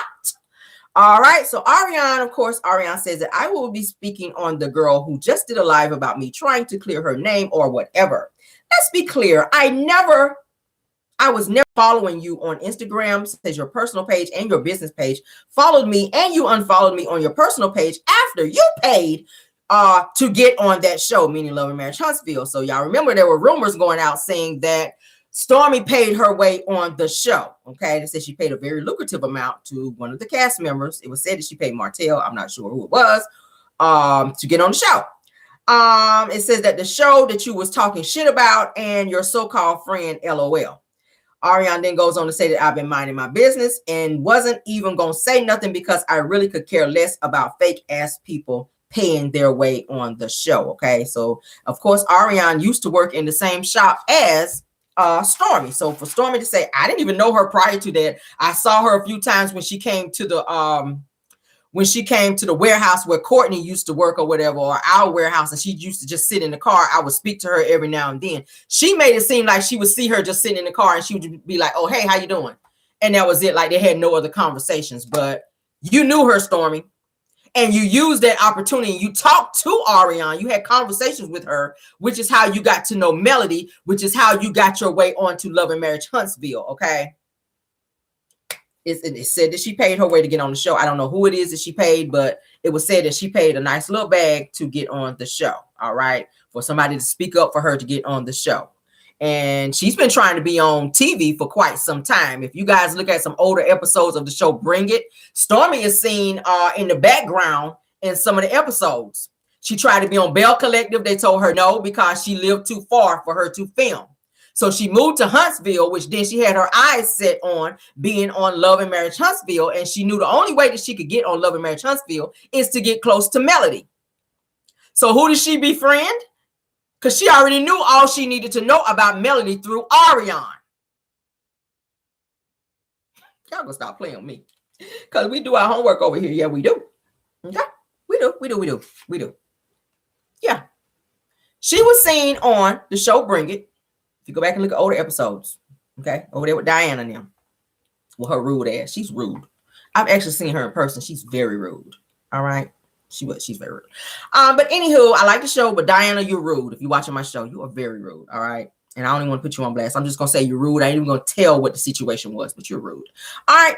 All right. So Arionne, of course, Arionne says that I will be speaking on the girl who just did a live about me trying to clear her name or whatever. Let's be clear. I was never following you on Instagram, says your personal page and your business page, followed me and you unfollowed me on your personal page after you paid to get on that show, meaning Love and Marriage Huntsville. So y'all remember there were rumors going out saying that Stormy paid her way on the show. Okay, they said she paid a very lucrative amount to one of the cast members. It was said that she paid Martell, I'm not sure who it was, to get on the show. It says that the show that you was talking shit about and your so-called friend, LOL. Arionne then goes on to say that I've been minding my business and wasn't even gonna say nothing because I really could care less about fake ass people paying their way on the show. Okay, so of course Arionne used to work in the same shop as Stormy. So for Stormy to say I didn't even know her prior to that, I saw her a few times when she came to the warehouse where Courtney used to work or whatever, or our warehouse, and she used to just sit in the car. I would speak to her every now and then. She made it seem like she would see her just sitting in the car and she would be like, oh, hey, how you doing? And that was it. Like they had no other conversations, but you knew her, Stormy. And you used that opportunity. You talked to Arionne. You had conversations with her, which is how you got to know Melody, which is how you got your way onto Love and Marriage Huntsville. Okay. It said that she paid her way to get on the show. I don't know who it is that she paid, but it was said that she paid a nice little bag to get on the show. All right. For somebody to speak up for her to get on the show. And she's been trying to be on TV for quite some time. If you guys look at some older episodes of the show, Bring It, Stormy is seen in the background in some of the episodes. She tried to be on Bell Collective. They told her no because she lived too far for her to film. So she moved to Huntsville, which then she had her eyes set on being on Love and Marriage Huntsville. And she knew the only way that she could get on Love and Marriage Huntsville is to get close to Melody. So who did she befriend? Because she already knew all she needed to know about Melody through Arionne. Y'all gonna stop playing with me. Because we do our homework over here. Yeah, we do. Okay? We We do. Yeah. She was seen on the show Bring It. If you go back and look at older episodes, okay, over there with Diana now. Well, her rude ass. She's rude. I've actually seen her in person. She's very rude. All right. She's very rude. But anywho, I like the show, but Diana, you're rude. If you're watching my show, you are very rude. All right. And I don't even want to put you on blast. I'm just gonna say you're rude. I ain't even gonna tell what the situation was, but you're rude. All right.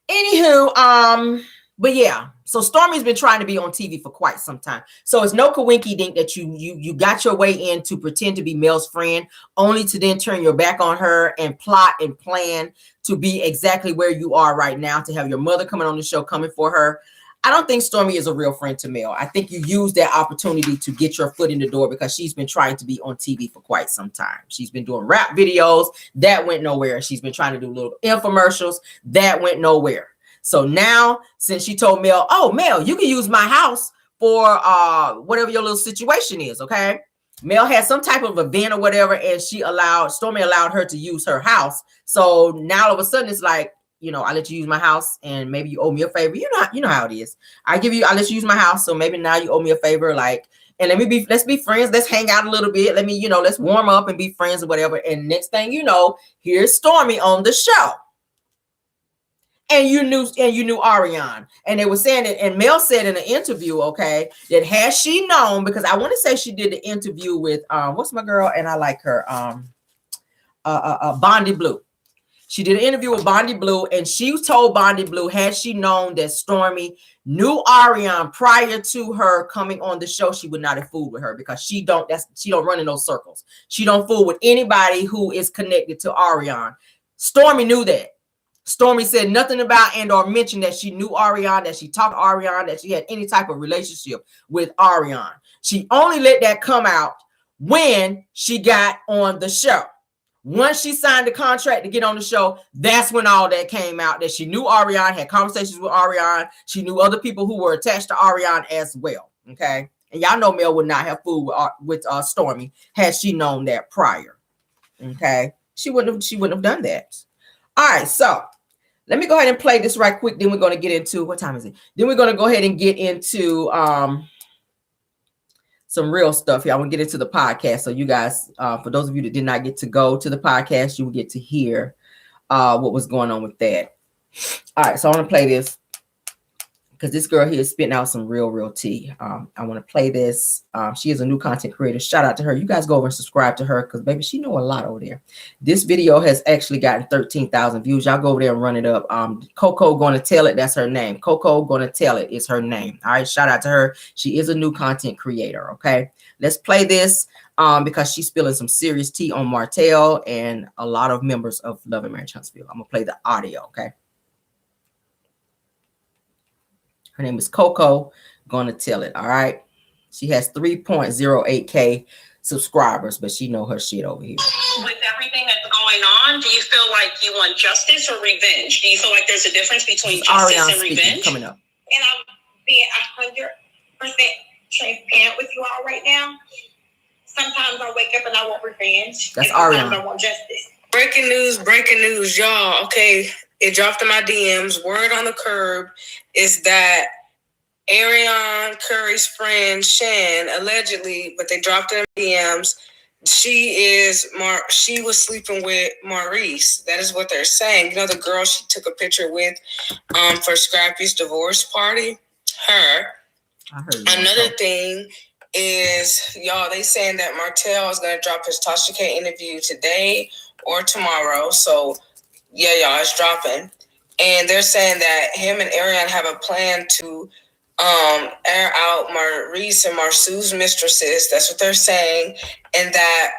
Anywho, but yeah. So Stormy's been trying to be on TV for quite some time. So it's no coinky dink that you got your way in to pretend to be Mel's friend, only to then turn your back on her and plot and plan to be exactly where you are right now, to have your mother coming on the show, coming for her. I don't think Stormy is a real friend to Mel. I think you use that opportunity to get your foot in the door because she's been trying to be on TV for quite some time. She's been doing rap videos. That went nowhere. She's been trying to do little infomercials. That went nowhere. So now, since she told Mel, oh, Mel, you can use my house for whatever your little situation is, okay? Mel had some type of event or whatever, and Stormy allowed her to use her house. So now all of a sudden it's like, you know, I let you use my house and maybe you owe me a favor. You know how it is. I let you use my house. So maybe now you owe me a favor. Like, and let's be friends. Let's hang out a little bit. Let's warm up and be friends or whatever. And next thing you know, here's Stormy on the show. And you knew Arionne. And they were saying it, and Mel said in an interview, okay, that had she known, because I want to say she did the interview with what's my girl, and I like her, Bondi Blue. She did an interview with Bondi Blue, and she told Bondi Blue, had she known that Stormy knew Arionne prior to her coming on the show, she would not have fooled with her, because she don't run in those circles. She don't fool with anybody who is connected to Arionne. Stormy knew that. Stormy said nothing about and or mentioned that she knew Arionne, that she talked to Arionne, that she had any type of relationship with Arionne. She only let that come out when she got on the show. Once she signed the contract to get on the show, that's when all that came out, that she knew Arionne, had conversations with Arionne. She knew other people who were attached to Arionne as well, okay? And y'all know Mel would not have fooled with Stormy had she known that prior, okay? She wouldn't have done that. All right, so let me go ahead and play this right quick. Then we're going to get into, what time is it? Then we're going to go ahead and get into some real stuff here. I want to get into the podcast. So you guys, for those of you that did not get to go to the podcast, you will get to hear what was going on with that. All right, so I want to play this because this girl here is spitting out some real tea. I want to play this. She is a new content creator. Shout out to her. You guys go over and subscribe to her because, baby, she know a lot over there. This video has actually gotten 13,000 views. Y'all go over there and run it up. Coco Gonna Tell It. That's her name. Coco Gonna Tell It is her name. All right, shout out to her. She is a new content creator, okay? Let's play this because she's spilling some serious tea on Martell and a lot of members of Love and Marriage Huntsville. I'm going to play the audio, okay? Her name is Coco Gonna Tell It, all right? She has 3.08K subscribers, but she know her shit over here. With everything that's going on, do you feel like you want justice or revenge? Do you feel like there's a difference between justice Arionne and revenge? coming up. And I'm being 100% transparent with you all right now. Sometimes I wake up and I want revenge. That's sometimes Arionne. I want justice. Breaking news, y'all. Okay, it dropped in my DMs. Word on the curb is that Arionne Curry's friend Shan, allegedly, but they dropped it in DMs. She was sleeping with Maurice. That is what they're saying. You know the girl she took a picture with for Scrappy's divorce party? Her. I heard Another thing is, y'all, they saying that Martell is going to drop his Tasha K interview today or tomorrow. So, yeah, y'all, it's dropping. And they're saying that him and Arionne have a plan to air out Maurice and Marsu's mistresses. That's what they're saying. And that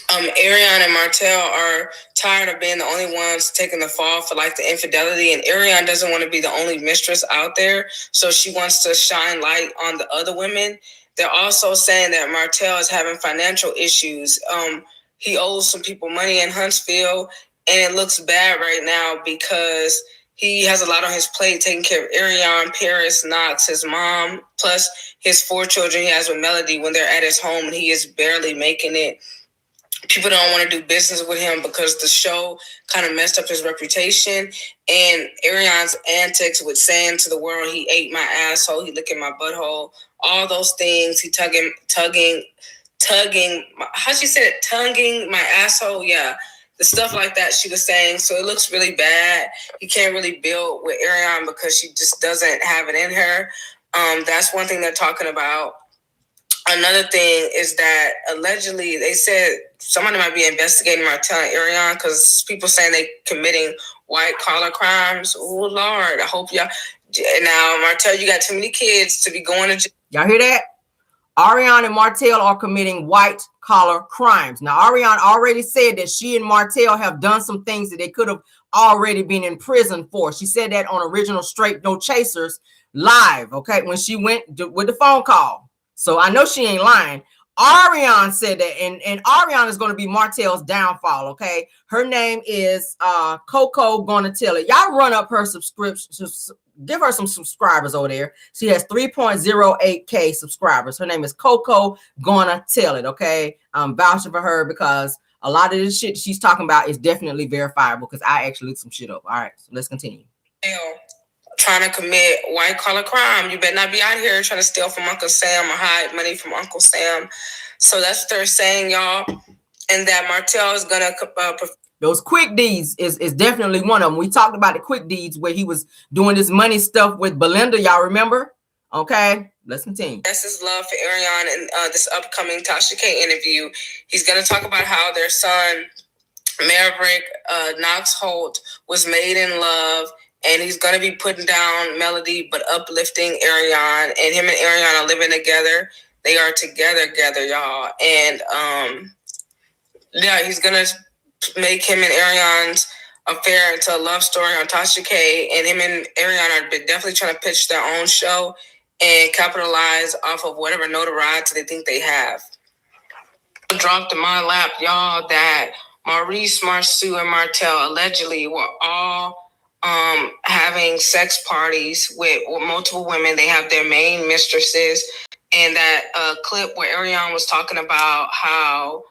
Arionne and Martell are tired of being the only ones taking the fall for like the infidelity. And Arionne doesn't want to be the only mistress out there. So she wants to shine light on the other women. They're also saying that Martell is having financial issues. He owes some people money in Huntsville. And it looks bad right now because he has a lot on his plate taking care of Arionne, Paris, Knox, his mom, plus his 4 children he has with Melody when they're at his home and he is barely making it. people don't want to do business with him because the show kind of messed up his reputation. And Arionne's antics with saying to the world, he ate my asshole, he licked my butthole, all those things, he tugging, how she said it, tonguing my asshole, yeah. The stuff like that she was saying. So it looks really bad. He can't really build with Arionne because she just doesn't have it in her. That's one thing they're talking about. Another thing is that allegedly they said somebody might be investigating Martell and Arionne because people saying they committing white collar crimes. Oh Lord, I hope y'all. Now Martell, you got too many kids to be going to jail. Y'all hear that? Arionne and Martell are committing white collar crimes. Now, Arionne already said that she and Martell have done some things that they could have already been in prison for. She said that on original Straight No Chasers live, okay, when she went with the phone call. So I know she ain't lying. Arionne said that, and Arionne is going to be Martell's downfall, okay? Her name is Coco Gonna Tell It. Y'all run up her subscription. Give her some subscribers over there. She has 3.08K subscribers. Her name is Coco Gonna Tell It, okay? I'm vouching for her because a lot of this shit she's talking about is definitely verifiable because I actually looked some shit up. All right, so let's continue. Trying to commit white collar crime. You better not be out here trying to steal from Uncle Sam or hide money from Uncle Sam. So that's what they're saying, y'all. And that Martell is gonna those quick deeds is definitely one of them. We talked about the quick deeds where he was doing this money stuff with Belinda. Y'all remember? Okay, let's continue. That's his love for Arionne and this upcoming Tasha K interview. He's gonna talk about how their son Maverick Knox Holt was made in love. And he's going to be putting down Melody, but uplifting Arionne. And him and Arionne are living together. They are together, y'all. And, yeah, he's going to make him and Arionne's affair into a love story on Tasha K. And him and Arionne are definitely trying to pitch their own show and capitalize off of whatever notoriety they think they have. Dropped in my lap, y'all, that Maurice, Marceau, and Martell allegedly were all having sex parties with multiple women. They have their main mistresses. And that clip where Arionne was talking about how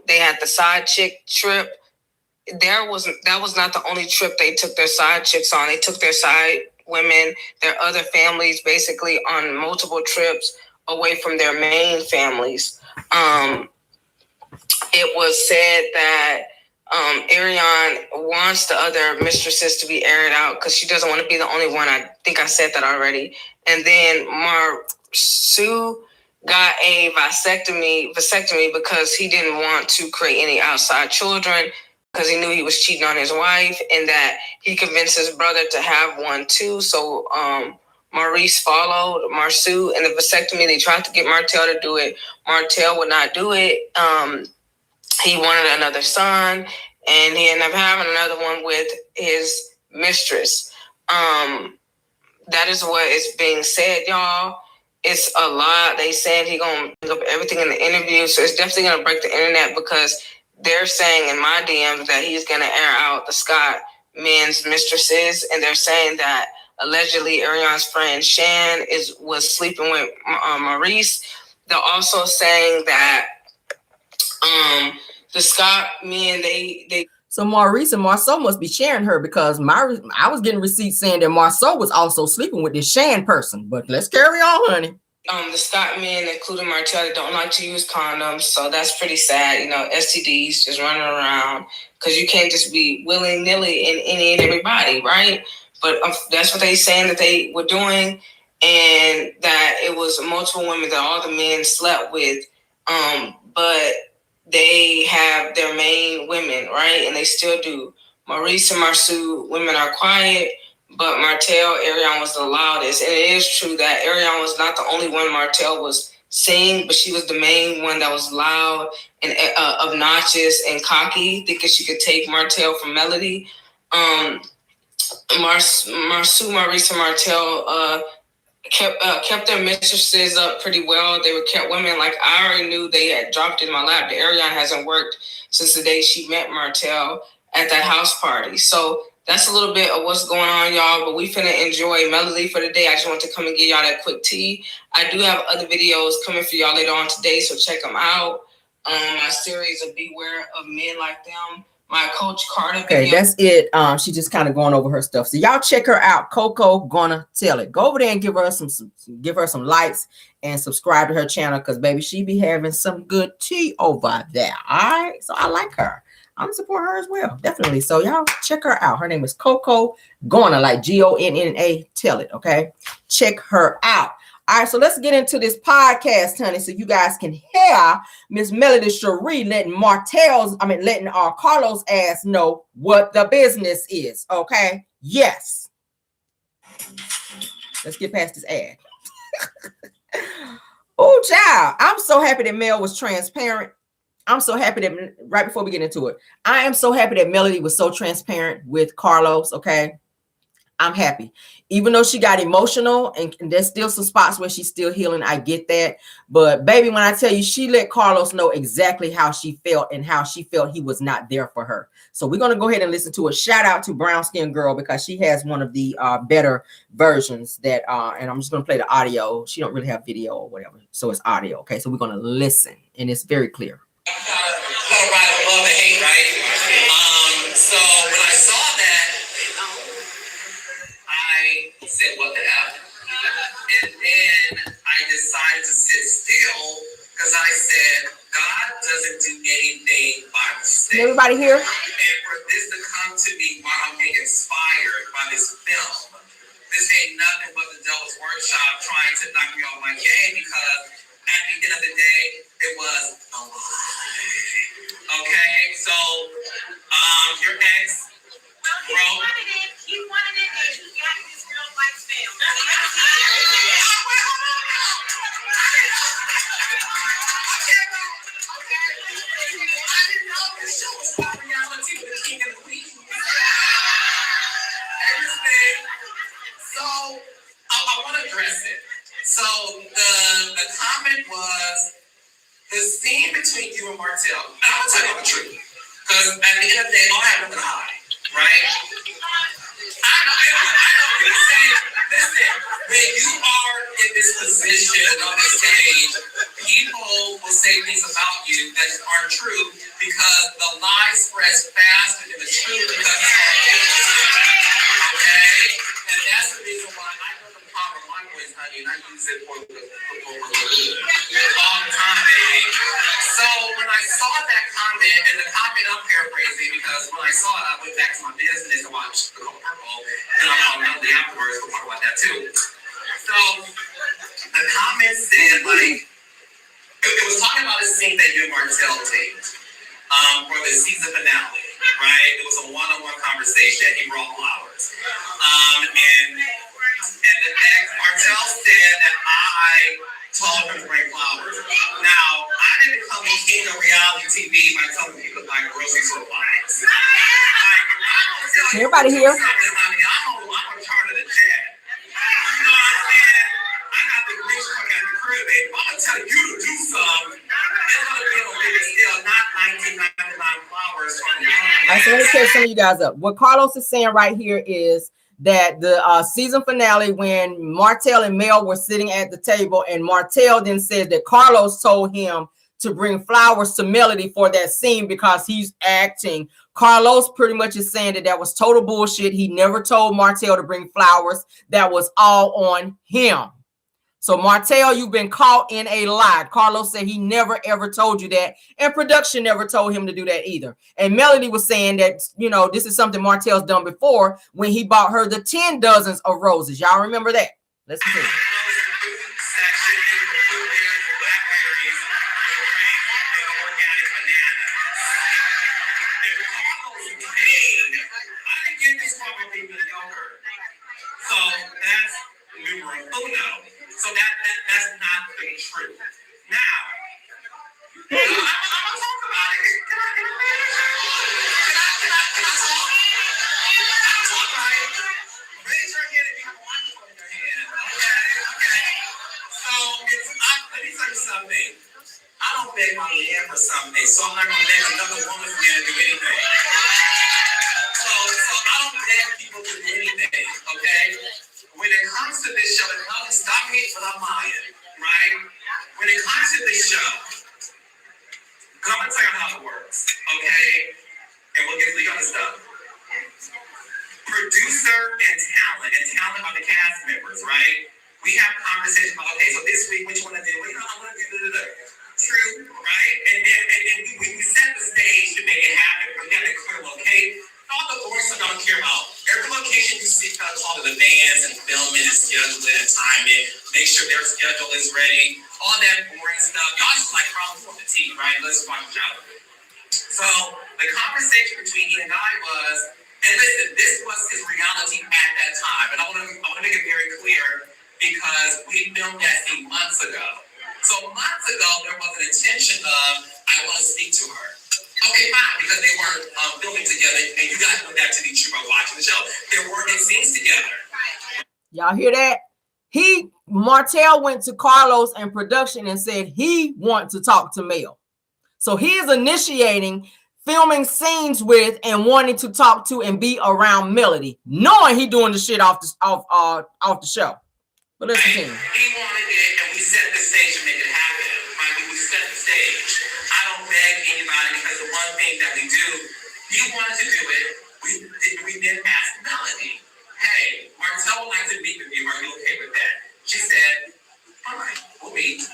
they had the side chick trip, that was not the only trip they took their side chicks on. They took their side women, their other families, basically on multiple trips away from their main families. It was said that Arionne wants the other mistresses to be aired out because she doesn't want to be the only one. I think I said that already. And then Marceau got a vasectomy because he didn't want to create any outside children because he knew he was cheating on his wife, and that he convinced his brother to have one too. So Maurice followed Marceau in the vasectomy. They tried to get Martell to do it. Martell would not do it. He wanted another son, and he ended up having another one with his mistress. That is what is being said, y'all. It's a lot. They said he gonna bring up everything in the interview, so it's definitely gonna break the internet because they're saying in my DMs that he's gonna air out the Scott men's mistresses, and they're saying that allegedly Arionne's friend Shan was sleeping with Maurice. They're also saying that the Scott men, they so Maurice and Marceau must be sharing her because I was getting receipts saying that Marceau was also sleeping with this Shan person. But let's carry on, honey. The Scott men, including Martell, don't like to use condoms, so that's pretty sad. You know, STDs just running around because you can't just be willy-nilly in any and everybody, right? But that's what they saying that they were doing, and that it was multiple women that all the men slept with, but they have their main women, right? And they still do. Maurice and Marceau, women are quiet, but Martell, Arionne was the loudest. And it is true that Arionne was not the only one Martell was seeing, but she was the main one that was loud and obnoxious and cocky, thinking she could take Martell from Melody. Marceau, Maurice, and Martell kept their mistresses up pretty well. They were kept women. Like I already knew they had dropped in my lap. The Arionne hasn't worked since the day she met Martell at that house party. So that's a little bit of what's going on, y'all. But we finna enjoy Melody for the day. I just want to come and give y'all that quick tea. I do have other videos coming for y'all later on today, so check them out. my series of Beware of Men Like Them. My Coach Carter video. Okay, that's it. She just kind of going over her stuff. So y'all check her out. Coco Gonna Tell It. Go over there and give her some likes and subscribe to her channel, because baby, she be having some good tea over there. All right. So I like her. I'm supporting her as well. Definitely. So y'all check her out. Her name is Coco Gonna, like Gonna Tell It. Okay. Check her out. All right, so let's get into this podcast, honey, so you guys can hear Miss Melody Cherie letting Carlos ass know what the business is, okay? Yes. Let's get past this ad. Oh, child, I'm so happy that Mel was transparent. I'm so happy that, right before we get into it, I am so happy that Melody was so transparent with Carlos, okay? I'm happy. Even though she got emotional and there's still some spots where she's still healing, I get that. But baby, when I tell you, she let Carlos know exactly how she felt and how she felt he was not there for her. So we're going to go ahead and listen to it. Shout out to Brown Skin Girl, because she has one of the better versions that, and I'm just going to play the audio. She don't really have video or whatever. So it's audio. Okay. So we're going to listen, and it's very clear. Love and hate, right? So when I saw that, I said, what the F? And then I decided to sit still, because I said, God doesn't do anything by mistake. Everybody here? And for this to come to me while I'm being inspired by this film, this ain't nothing but the devil's workshop trying to knock me off my game, because at the end of the day, it was a lie. Okay? So, your ex, bro. He wanted it, and he got his real life film. So I want to address it. So the comment was the scene between you and Martell. And I'm gonna tell you the truth, because at the end of the day, all I have nothing to hide, right? I know. You say, listen, when you are in this position on this stage, people will say things about you that aren't true, because the lie spreads faster than the truth, because it's all okay? And that's the reason why I know the power of my voice, honey, and I use it for good all the time, baby. So when I saw that comment, and the comment I'm paraphrasing, because when I saw it, I went back to my business and watched The Color Purple, and I found out the afterwards. We'll talk about that too. So the comment said, like, it was talking about a scene that you and Martell taped for the season finale, right? It was a one-on-one conversation. He brought flowers, and the ex Martell said that I told him to bring flowers. Now, I didn't become the king of reality TV by telling people to buy grocery store flowers. Everybody here? I'm a turn of the jet. You know what I'm saying? I got the rich coming out the crib, baby. I'm gonna tell you to do something. It's gonna be on a bigger scale, not 1999 flowers from the. All right, so let me catch some of you guys up. What Carlos is saying right here is that the season finale, when Martell and Mel were sitting at the table, and Martell then said that Carlos told him to bring flowers to Melody for that scene because he's acting. Carlos pretty much is saying that that was total bullshit. He never told Martell to bring flowers. That was all on him. So Martell, you've been caught in a lie. Carlos said he never ever told you that, and production never told him to do that either. And Melody was saying that, you know, this is something Martell's done before when he bought her the 10 dozens of roses. Y'all remember that? Let's continue. So that's numero uno. So that's not the truth. Now, I'm gonna talk about it. Can I get a minute? Can I talk? I'll talk about it. Raise your hand if you have one in your hand. Okay. So let me tell you something. I don't beg my man for something, so I'm not gonna beg another woman's man to do anything. So I don't beg people to do anything, okay? When it comes to this show, and stop me when I'm lying, right? When it comes to this show, Because I'm going to tell you how it works, okay? And we'll get to the other stuff. Producer and talent are the cast members, right? We have conversations about, okay, so this week, what you want to do? Well, you know, I want to do True, right? And then we set the stage to make it happen. We got it clear, okay? All the boring stuff I don't care about. Every location you see, kind of talk to the bands and filming and scheduling and timing. Make sure their schedule is ready. All that boring stuff. Y'all just like problems with the team, right? Let's watch out. So the conversation between he and I was, and listen, this was his reality at that time. And I want to make it very clear because we filmed that scene months ago. So months ago, there was an intention of, I want to speak to her. Okay, fine, because they weren't filming together, and you guys know that to be true by watching the show. They weren't in scenes together. Y'all hear that? Martell went to Carlos and production and said he wants to talk to Mel. So he is initiating filming scenes with and wanting to talk to and be around Melody, knowing he doing the shit off the show. But listen to him. He wanted it, and we set the stage to make it happen. Right? We set the stage. I don't beg anybody because the one thing that we do, he wanted to do it. We then asked Melody, hey, Martell would like to meet with you. Are you okay with that? She said, all right, we'll meet.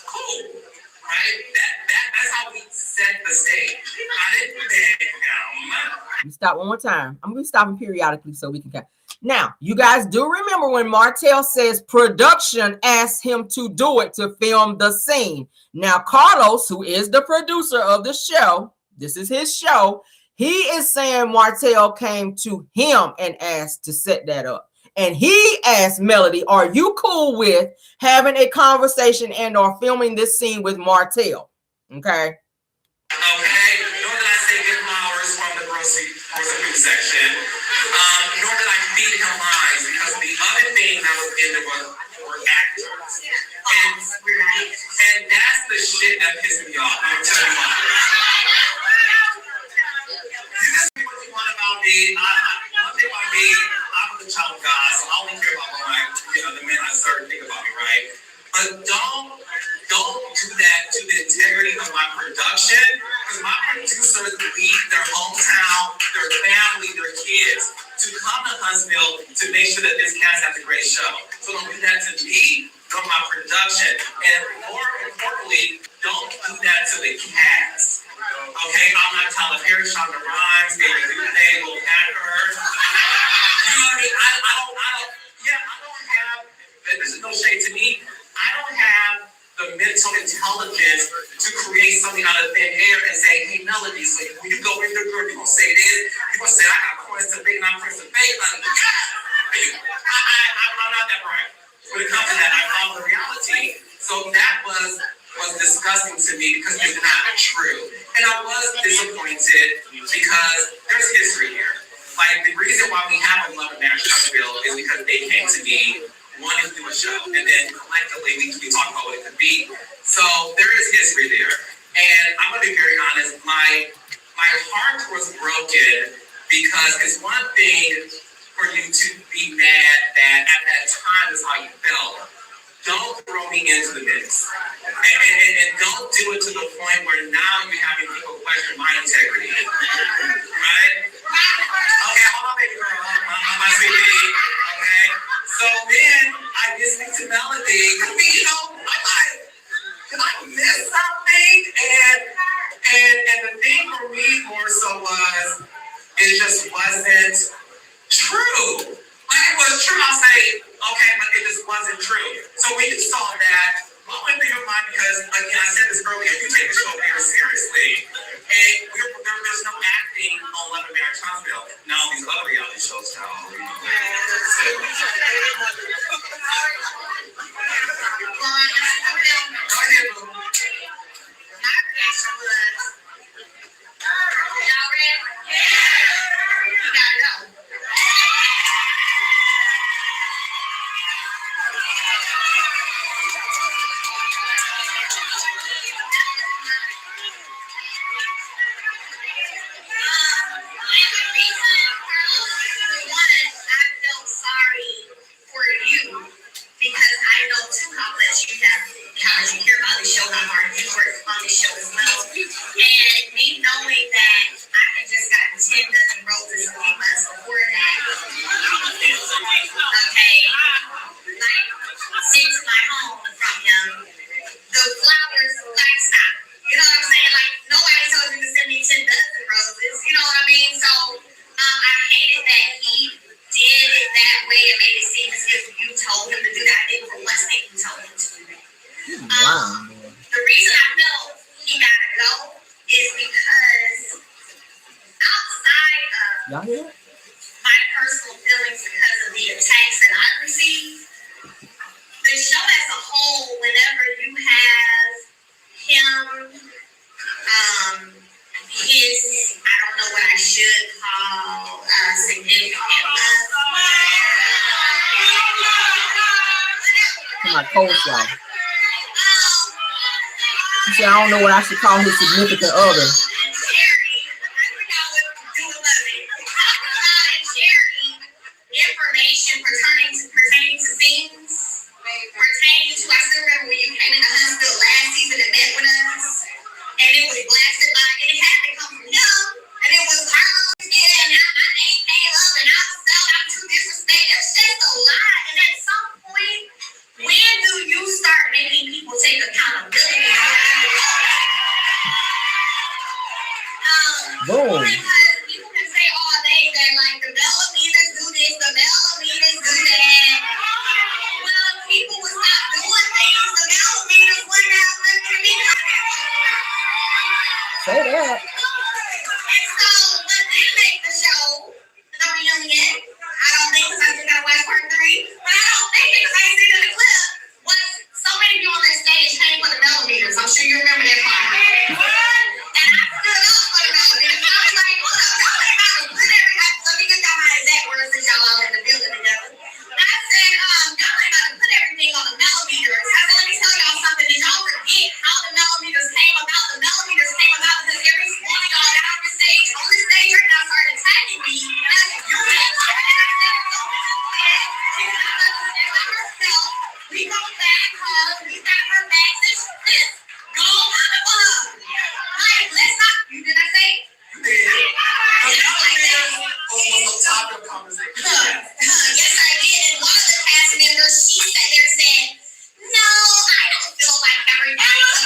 Cool. Right? That's how we set the stage. I didn't beg him. Stop one more time. I'm going to be stopping periodically so we can count. Now, you guys do remember when Martell says production asked him to do it to film the scene. Now, Carlos, who is the producer of the show, this is his show, he is saying Martell came to him and asked to set that up. And he asked Melody, are you cool with having a conversation and or filming this scene with Martell? Okay. Okay. Nor did I say get flowers from the grocery section. Nor did I feed him lines because the other thing that was in the book were actors. And that's the shit that pissed me off. I'm gonna tell you why. You just say what you want about me. One thing about me, I'm the child of God, so I only care about the men I serve think about me, right? But don't do that to the integrity of my production, because my producers leave their hometown, their family, their kids to come to Huntsville to make sure that this cast has a great show. So don't do that to me, nor my production. And more importantly, don't do that to the cast. Okay, I'm not Tyler Perry, Shonda Rhimes, David Duday, Will Packer. You know what I mean? I don't have, this is no shade to me, I don't have the mental intelligence to create something out of thin air and say, hey, Melody, so when you go in the group, you're going to say this, you're going to say, I got points to big and I'm points to big. I'm not that bright. When it comes to that, I follow the reality. So that was disgusting to me because it's not true. And I was disappointed because there's history here. Like, the reason why we have a Love and Marriage Huntsville is because they came to me wanting to do a show, and then collectively we talk about what it could be. So there is history there. And I'm going to be very honest, my heart was broken because it's one thing for you to be mad that at that time is how you felt. Don't throw me into the mix. And don't do it to the point where now you're having people question my integrity. Right? Okay, hold on, baby girl. My sweet baby. Okay? So then I just speak to Melody. You know, I'm like, did I miss something? And the thing for me more so was, it just wasn't true. Like, it was true, I'll say, okay, but it just wasn't true. So when you saw that, what went through your mind? Because, again, I said this earlier, you take the show very seriously. And there's no acting on Love and Marriage Huntsville. Now, these other reality shows, y'all. I felt sorry feelings because of the attacks that I received. The show as a whole, whenever you have him, his, I don't know what I should call significant My coleslaw. She said, I don't know what I should call his significant other. Information pertaining to things, pertaining to, I still remember when you came in the hospital last season and met with us, and it was blasted by, and it had to come from him, and it was her, and my name came up, and I was felt out to disrespect. It's just a lot, and at some point, when do you start making people take accountability? Boom. Because people can say all day that, like, the millimeters do this, the millimeters do that. Well, people would stop doing things, the millimeters wouldn't have nothing to be done. Say that. And so, when they make the show, the reunion, I don't think, because I still gotta watch part 3, but I don't think, because I ain't seen it in the clip, was so many people on that stage came for the millimeters. I'm sure you remember that part. And I stood up for the millimeters. I was like, what up? Y'all ain't about to put everybody, let me get y'all my exact words since y'all all in the building together. I said, y'all ain't about to put everything on the millimeters. I said, let me tell y'all something. Did y'all forget how the millimeters came about? The millimeters came about because every one of y'all got on the stage right now started attacking me. As a unit. We go back home. We got her back. This. Go on the bug. Like, let's not. You did I say? You did. Almost on top of the conversation. Yes, I did. And one of the cast members, she sat there and said, no, I don't feel like everybody was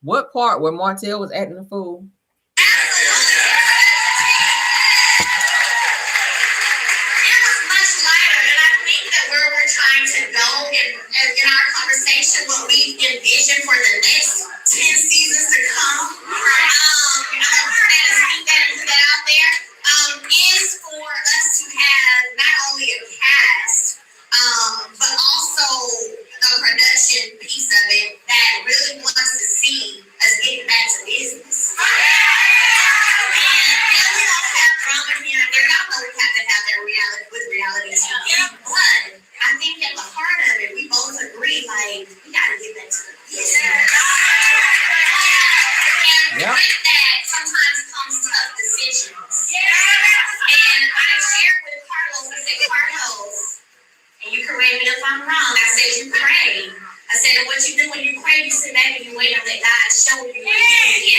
What part where Martell was acting a fool? In our conversation, what we envision for the next 10 seasons to come, I'm going to put that out there, is for us to have not only a cast, but also the production piece of it that really wants to see us getting back to business. And then we don't have drama here and there. Y'all know we have to have that reality TV, but I think at the heart of it, we both agree, like, we got to get back to the business. And with that, sometimes comes tough decisions. And I shared with Carlos, I said, Carlos, and you correct me if I'm wrong, I said, you pray. I said, what you do when you pray, you sit back and you wait and let God show you the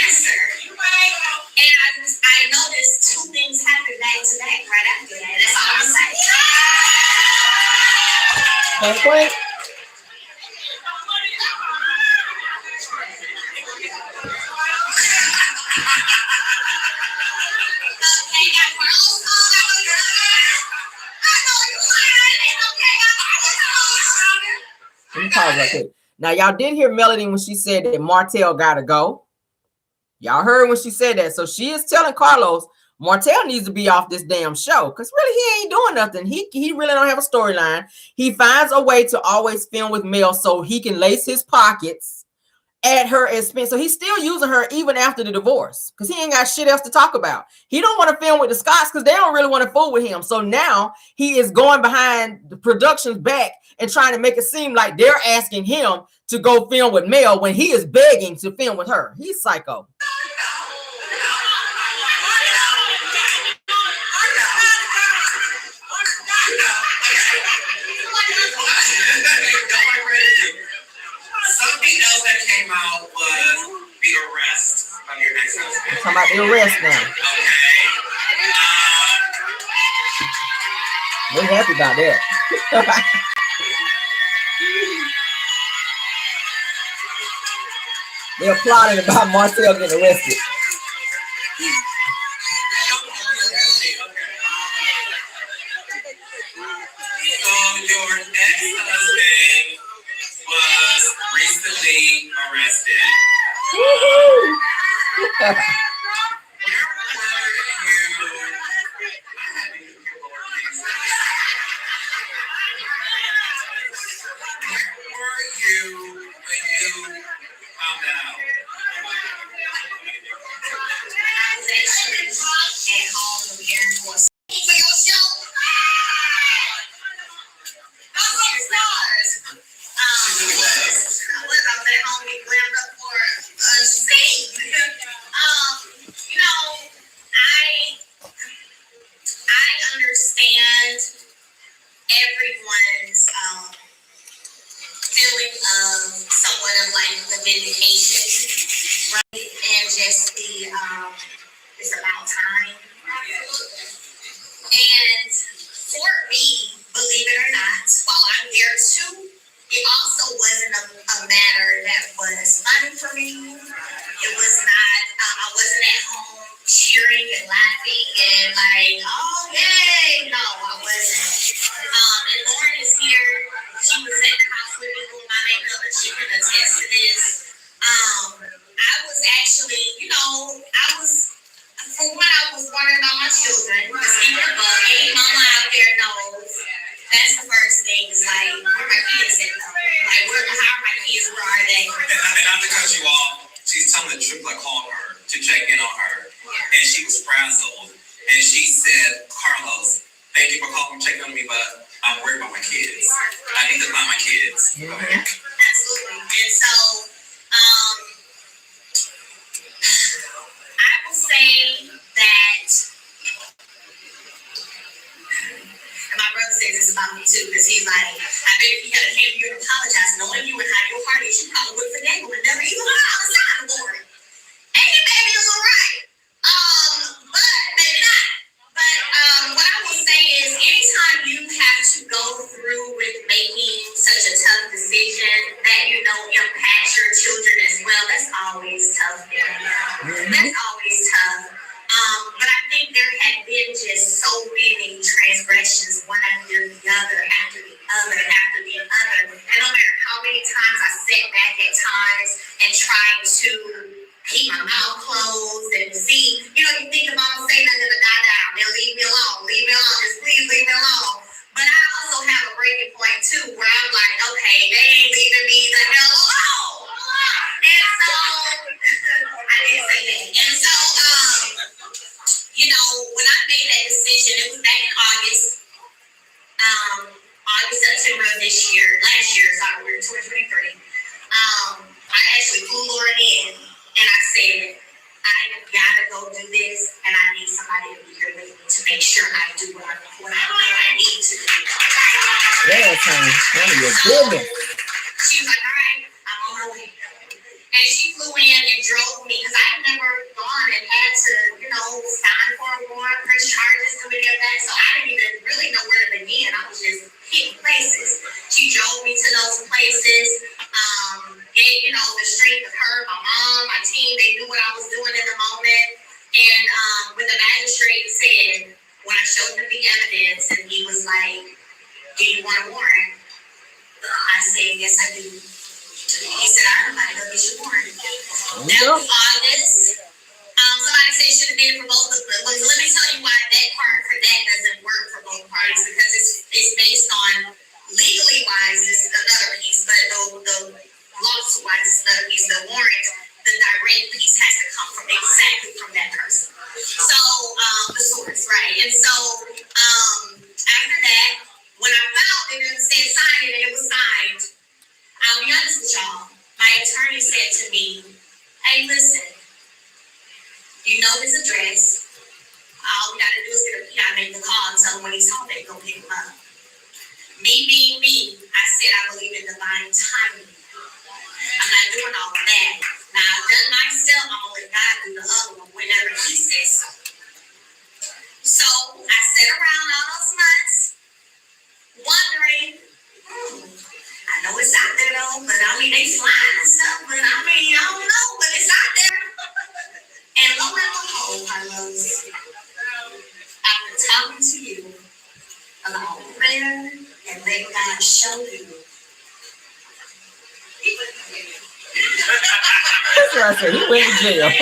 answer. And I noticed 2 things happened back to back right after that. That's all I'm saying. Wait. Let me pause right quick. Now, y'all did hear Melody when she said that Martell gotta go. Y'all heard when she said that. So she is telling Carlos Martell needs to be off this damn show because really he ain't doing nothing. He really don't have a storyline. He finds a way to always film with Mel so he can lace his pockets at her expense. So he's still using her even after the divorce because he ain't got shit else to talk about. He don't want to film with the Scotts because they don't really want to fool with him. So now he is going behind the production's back and trying to make it seem like they're asking him to go film with Mel when he is begging to film with her. He's psycho. Something else else that came out was the arrest of your ex-husband. Talking about the arrest now. Okay. We're happy about that. They applauded about Marcel getting arrested. So your ex-husband was recently arrested. Woohoo! Everyone's feeling of somewhat of like the vindication, right? And just the it's about time. And for me, believe it or not, while I'm there too, it also wasn't a matter that was fun for me. It was not, I wasn't at home cheering and laughing and like, oh yay, no, I wasn't. And Lauren is here. She was at the house with me doing my makeup and she can attest to this. I was actually, for one, I was worried about my children. Because even above, any mama out there knows that's the first thing. It's like, where my kids at though? Like, how are my kids? Where are they? And not to cut you off, she's telling the truth. I called her to check in on her, and she was frazzled. And she said, "Carlos, thank you for calling and checking on me, but I'm worried about my kids. I need to find my kids." Mm-hmm. Absolutely. And so, I will say that, and my brother says this about me too, because he's like, I bet if he had came here and apologized, knowing you and how your party, she probably would have forgave him and never even apologized for it. And he may be a little right. But maybe not. But what I will say is, anytime you have to go through with making such a tough decision that impacts your children as well, that's always tough. That's always tough. But I think there had been just so many transgressions, one after the other, after the other, after the other. And no matter how many times I sat back at times and tried to keep my mouth closed and see, you think about them say nothing but die. They'll leave me alone, just please leave me alone. But I also have a breaking point too, where I'm like, okay, they ain't leaving me the hell alone. And so, I didn't say that. And so, when I made that decision, it was back in August, September of last year, sorry, we're in 2023. I actually flew Lauren in and I said, I gotta go do this and I need somebody to be here with me to make sure I do what I know I need to do. Yes, honey. Your goodness. She was like, all right, I'm on my way. And she flew in and drove me because I had never gone and had to, sign for a warrant, press charges, do any of that. So I didn't even really know where to begin. I was just hitting places. She drove me to those places. Gave, the strength of her, my mom, my team, they knew what I was doing in the moment. And when the magistrate said, when I showed him the evidence, and he was like, do you want a warrant? I said, yes, I do. He said, I'm about to go get your warrant. That was August. Somebody said it should have been for both of them. But let me tell you why that part for that doesn't work for both parties, because it's based on legally wise, it's another piece, but the lawsuit wise, it's another piece. The warrant, the direct piece has to come from that person. So the source, right? And so after that, when I found it and said sign it and it was signed, I'll be honest with y'all, my attorney said to me, hey, listen, you know his address. All we gotta do is get a PI, make the call and tell him when he's home, they go pick him up. Me being me, I said I believe in divine timing. I'm not doing all of that. Now, I've done myself, I'm gonna let God do the other one whenever he says so. So, I sat around all those months, wondering, I know it's out there though, but I mean, they flying and stuff, but I mean, I don't know, but it's out there. And lo and behold, Carlos, after talking to you about prayer and let God show you. That's what I said. He went to jail. And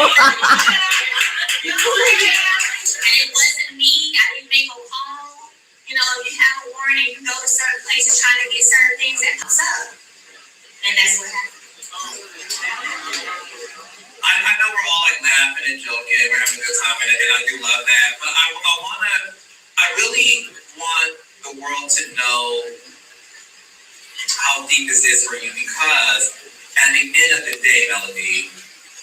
it wasn't me. I didn't make a call. You know, you have a warrant and you go to certain places trying to get certain things that comes up. And that's what happened. I know we're all like laughing and joking, we're having a good time, and I do love that. But I really want the world to know how deep this is for you, because at the end of the day, Melody,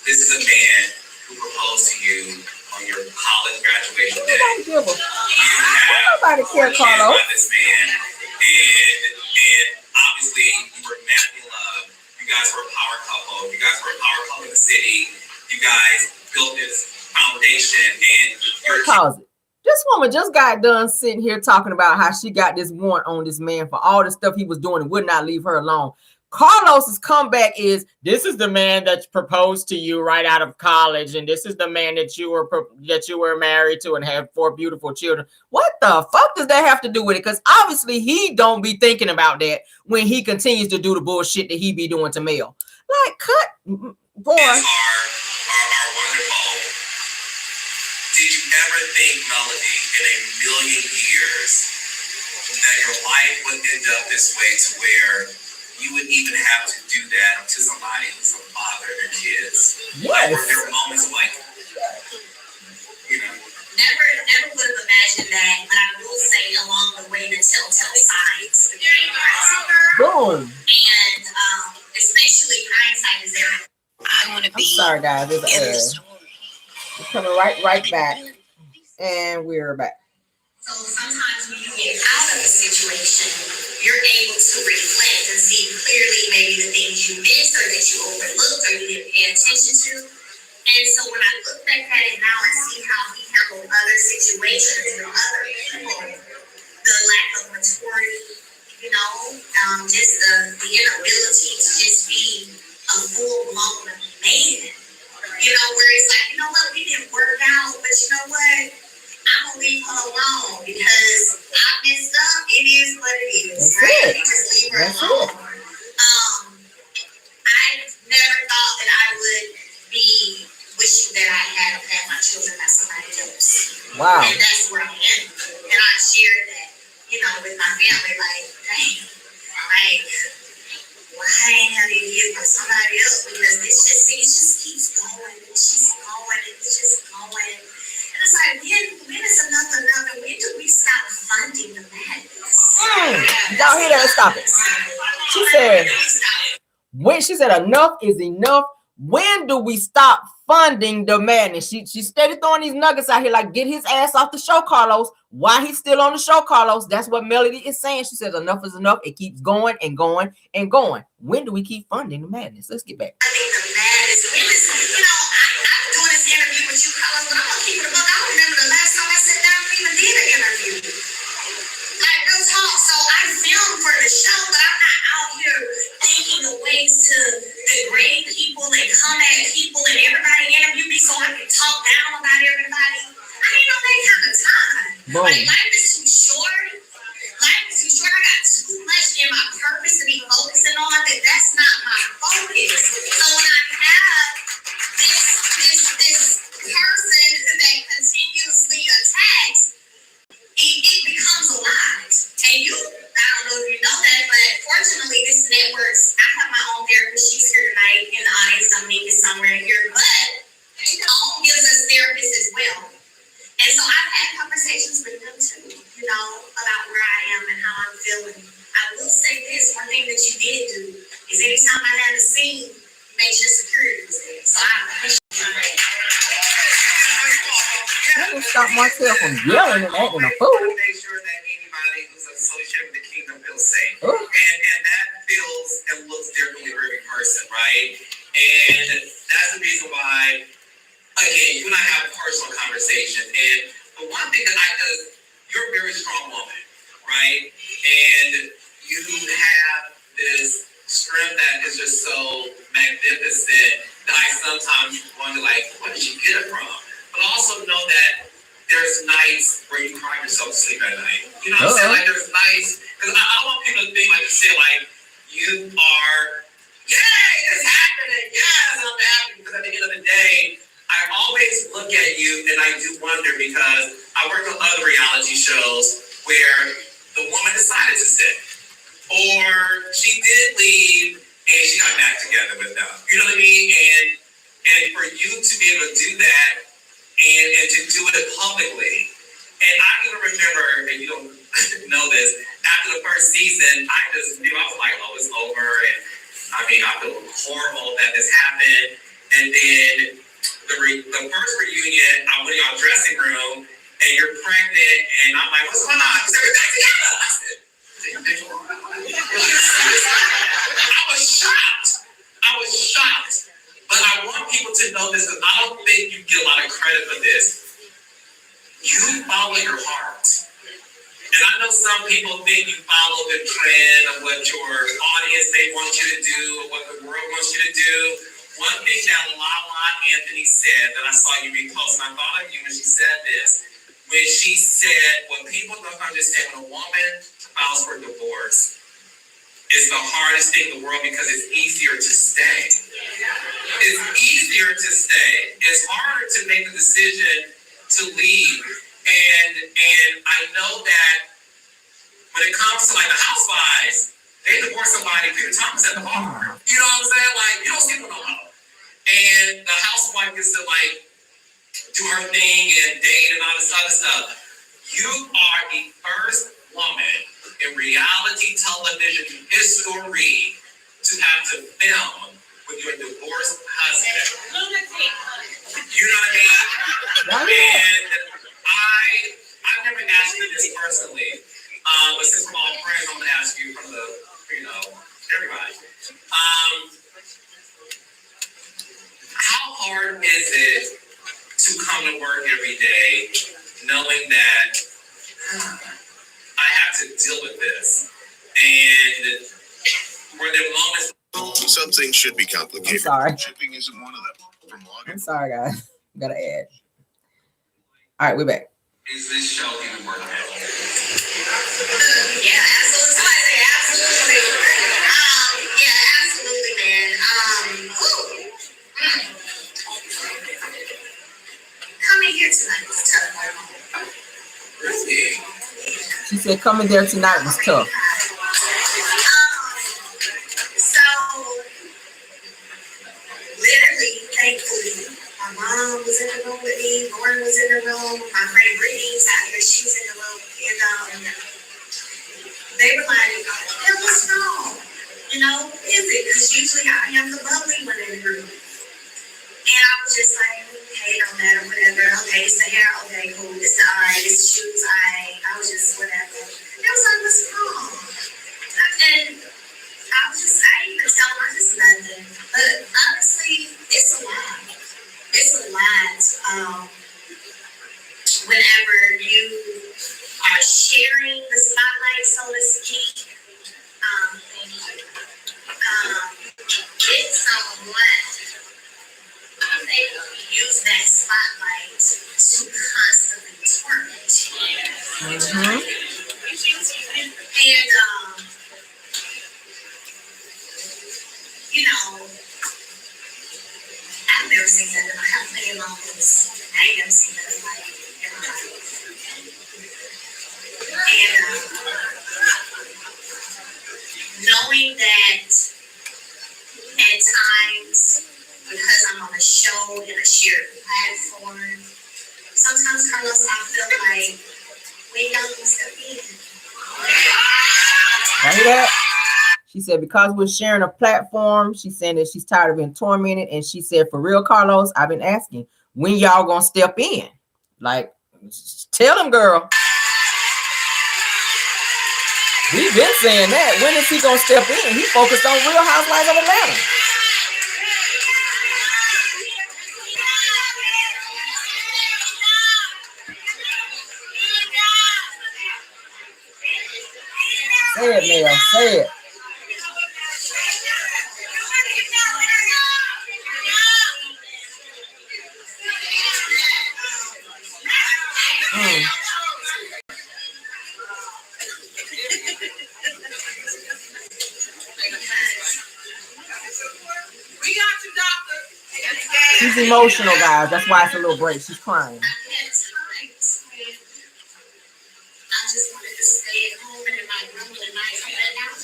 this is a man who proposed to you on your college graduation day. Nobody care, Carlos. By this man, and obviously you were madly in love. You guys were a power couple. You guys were a power couple in the city. You guys built this foundation, and pause it. This woman just got done sitting here talking about how she got this warrant on this man for all the stuff he was doing and would not leave her alone. Carlos's comeback is, this is the man that proposed to you right out of college, and this is the man that you were married to and have 4 beautiful children. What the fuck does that have to do with it? Because obviously he don't be thinking about that when he continues to do the bullshit that he be doing to Mel. Like, cut, boy. Are wonderful. Did you ever think, Melody, in a million years, that your life would end up this way, to where you would even have to do that to somebody who's a father and their kids? Yes. Like, were there moments like, you know? Never would have imagined that, but I will say along the way the telltale signs. Boom. And especially hindsight is everything. I want to be. I'm sorry, guys. It's coming right back, and we're back. So sometimes when you get out of a situation, you're able to reflect and see clearly maybe the things you missed or that you overlooked or you didn't pay attention to. And so when I look back at it now and see how he handled other situations and other people, the lack of maturity, you know, just the inability to just be a full-blown man. You know, where it's like, you know what, we didn't work out, but you know what? I'm gonna leave her alone because I messed up. It is what it is, right? Just leave her alone. I never thought that I would be wishing that I had my children by somebody else. Wow. And that's where I am. And I shared that, you know, with my family, like, dang, like, why have you given for somebody else? Because it just keeps going. It's just going. It's just going. And it's like, when is enough? When do we stop funding the madness? Y'all hear that? Stop it. She said enough is enough. When do we stop funding the madness? She steady throwing these nuggets out here, like, get his ass off the show, Carlos. Why he's still on the show, Carlos? That's what Melody is saying. She says enough is enough. It keeps going and going and going. When do we keep funding the madness? Let's get back. I think the madness, you know, I'm doing this interview with you, Carlos, but I'm gonna keep it a buck. I don't remember the last time I sat down and even did an interview. Like, real talk. So I filmed for the show, but I'm not out here thinking of ways to degrade people and come at people and everybody interview me so I can talk down about everybody. I ain't on that kind of time. Like, life is too short. Life is too short. I got too much in my purpose to be focusing on that's not my focus. So when I have this person that continuously attacks, it becomes a lot. And I don't know if you know that, but fortunately, this networks, I have my own therapist. She's here tonight in the audience. I'm meeting somewhere here, but OWN gives us therapists as well. And so I've had conversations with them too, you know, about where I am and how I'm feeling. I will say this, one thing that you did do is anytime I had a scene, make sure security was there. So I appreciate that. I can stop myself from yelling and acting a fool. Make sure that anybody who's associated with the kingdom feels safe. And that feels and looks differently for every person, right? And that's the reason why, again, you and I have personal conversations. And the one thing that you're a very strong woman, right? And you have this strength that is just so magnificent that I sometimes wonder, like, where did you get it from? But also know that there's nights where you cry yourself to sleep at night. You know what I'm saying? Like, there's nights, because I don't want people to think, like you said, like, you are, yay, it's happening, yes, I'm happy, because at the end of the day, I always look at you and I do wonder, because I work on other reality shows where the woman decided to stay, or she did leave and she got back together with them. You know what I mean? And for you to be able to do that and to do it publicly. And I even remember, and you don't know this, after the first season, I just knew, I was like, oh, it's over. And I mean, I feel horrible that this happened. And then the first reunion, I went in your dressing room and you're pregnant, and I'm like, what's going on? Because we're back together. I said, I was shocked. But I want people to know this, because I don't think you get a lot of credit for this. You follow your heart. And I know some people think you follow the trend of what your audience they want you to do, or what the world wants you to do. One thing that Lala Anthony said that I saw you repost, and I thought of you when she said this, when she said, what people don't understand, when a woman files for divorce, it's the hardest thing in the world, because it's easier to stay. It's easier to stay. It's harder to make the decision to leave. And I know that when it comes to like the housewives, they divorce somebody, Peter Thomas at the bar. You know what I'm saying? Like, you don't see them no more. And the housewife gets to like do her thing and date and all this other stuff. You are the first woman in reality television history to have to film with your divorced husband. You know what I mean? And I've never asked you this personally, but since we're all friends, I'm gonna ask you from the, everybody. How hard is it to come to work every day knowing that I have to deal with this? And were there moments? Some things should be complicated. I'm sorry. Shipping isn't one of them. I'm sorry, guys. Gotta add. All right, we're back. Is this show even worth it? Yeah, absolutely. Somebody say absolutely. Yeah, absolutely, man. Coming here tonight was tough. Really? She said coming there tonight was tough. So, literally, thankfully, my mom was in the room with me, Lauren was in the room, my friend Brittany's out here, she's in the room, and they were like, yeah, what's wrong? You know, is it? Because usually I am the bubbly one in the group. And I was just like, okay, no matter, whatever. Okay, it's the hair, okay, cool. It's the eye, it's the shoes, I was just whatever. It was like, what's wrong? And I didn't even tell them, I just nothing. But honestly, it's a lot. It's a lot. Whenever you are sharing the spotlight, so to speak, it's someone they use that spotlight to constantly torment you. And you know, I've never seen that in my house. Many moments, I ain't never seen that in my life. And knowing that at times, because I'm on a show and a shared platform, sometimes, Carlos, I feel like we don't step in. I hear that? She said, because we're sharing a platform, she's saying that she's tired of being tormented. And she said, for real, Carlos, I've been asking, when y'all gonna step in? Like, tell him, girl. We've been saying that. When is he gonna step in? He focused on Real Housewives of Atlanta. Say it, Mel. Say it. We got you, doctor. She's emotional, guys. That's why it's a little break. She's crying. I just wanted to stay at home and in my room and I come back out.